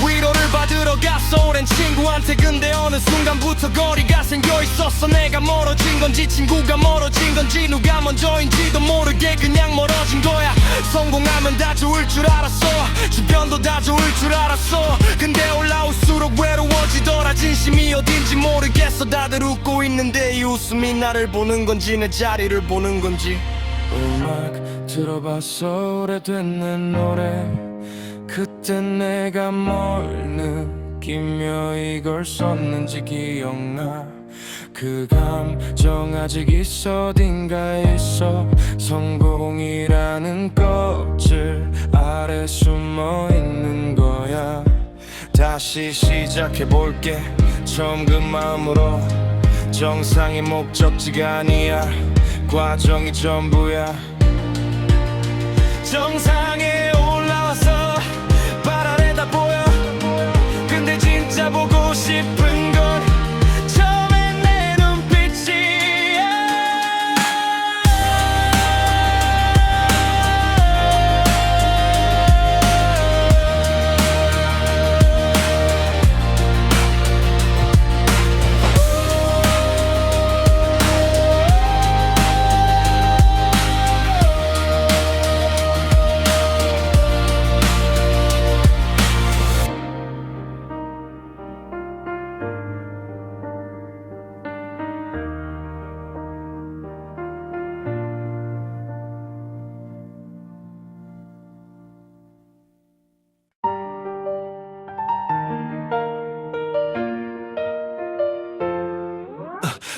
위로를 받으러 갔어 오랜 친구한테. 근데 어느 순간부터 거리가 생겨 있었어. 내가 멀어진 건지 친구가 멀어진 건지 누가 먼저인지도 모르게 그냥 멀어진 거야. 성공하면 다 좋을 줄 알았어. 주변도 다 좋을 줄 알았어. 근데 올라올수록 외로워지더라. 진심이 어딘지 모르겠어. 다들 웃고 있는데 이 웃음이 나를 보는 건지 내 자리를 보는 건지. 음악 들어봤어 오래된 내 노래. 그때 내가 뭘 느끼며 이걸 썼는지 기억나. 그 감정 아직 있어 어딘가에 있어. 성공이라는 껍질 아래 숨어 있는 거야. 다시 시작해볼게 처음 그 마음으로. 정상이 목적지가 아니야 과정이 전부야. 정상에 올라와서 발 아래다 보여. 근데 진짜 보고 싶은 건 처음엔 내 눈빛이야.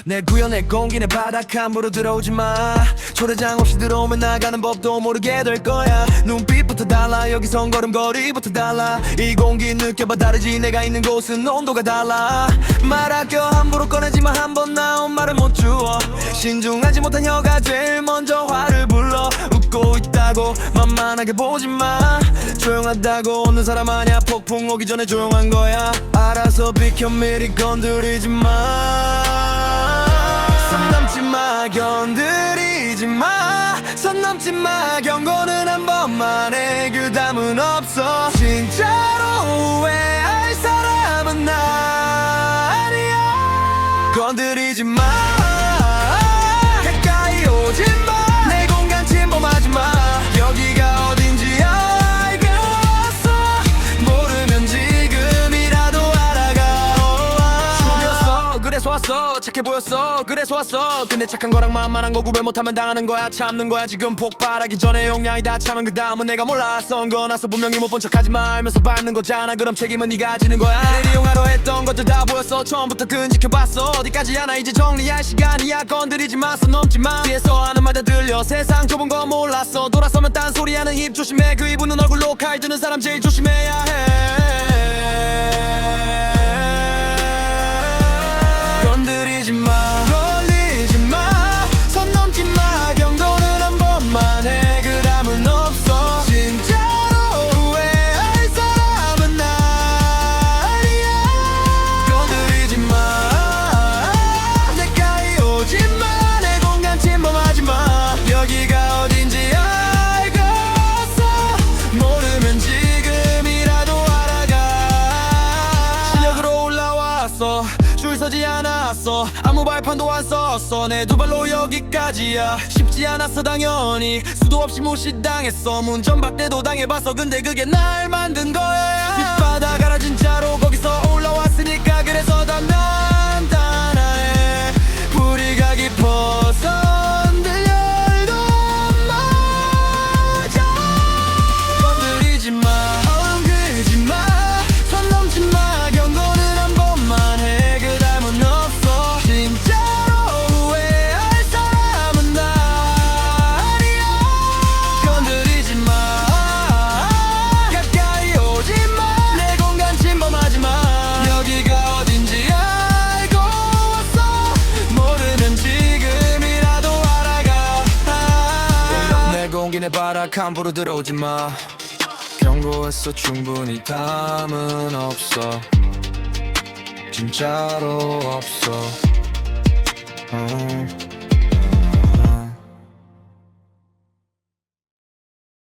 내 구현의 공기내 바닥 함부로 들어오지 마. 초대장 없이 들어오면 나가는 법도 모르게 될 거야. 눈빛부터 달라 여기선 걸음걸이부터 달라. 이 공기 느껴봐 다르지. 내가 있는 곳은 온도가 달라. 말 아껴 함부로 꺼내지만 한 번 나온 말을 못 주워. 신중하지 못한 혀가 제일 먼저 화를 불러. 웃고 있다고 만만하게 보지 마. 조용하다고 오는 사람 아냐. 폭풍 오기 전에 조용한 거야. 알아서 비켜 미리 건드리지 마. 선 넘지 마 건드리지 마. 선 넘지 마 경고는 한 번만 해. 그 다음은 없어. 진짜로 후회할 사람은 나 아니야. 건드리지 마 가까이 오지 마. 내 공간 침범하지 마. 여기가 어딘지 알겠어. 모르면 지금이라도 알아가. 춤이었어 그래서 왔어. 착해 보였어 그래서 왔어. 근데 착한 거랑 만만한 거 구별 못하면 당하는 거야. 참는 거야 지금 폭발하기 전에 용량이 다 차면 그 다음은 내가 몰라. 썬거 나서 분명히 못 본 척하지 말면서 밟는 거잖아. 그럼 책임은 네가 지는 거야. 내 이용하려 했던 것들 다 보였어. 처음부터 끈지켜봤어. 어디까지 하나 이제 정리할 시간이야. 건드리지 마 선 넘지 마. 뒤에서 하는 말 다 들려. 세상 좁은 거 몰랐어. 돌아서면 딴소리하는 입 조심해. 그 입은 얼굴로 칼드는 사람 제일 조심해야 해. 건드리지 마 걸리지 마. 선 넘지 마 경고는 한 번만 해. 그 다음은 없어. 진짜로 후회할 사람은 나 아니야. 건드리지 마 가까이 오지 마. 내 공간 침범하지 마. 여기가 어딘지 알겠어. 모르면 지금이라도 알아가. 실력으로 올라왔어. 줄 서지 않았어. 아무 발판도 안 썼어. 내 두 발로 여기까지야. 쉽지 않았어 당연히. 수도 없이 무시당했어. 문전박대도 당해봤어. 근데 그게 날 만든 거야. 밑바닥 알아 진짜로 거기서 올라왔으니까. 그래서 더 단단해. 뿌리가 깊어서 흔들려도 맞아. 공기 내봐라 함부로 들어오지 마 경고했어 충분히 다음은 없어 진짜로 없어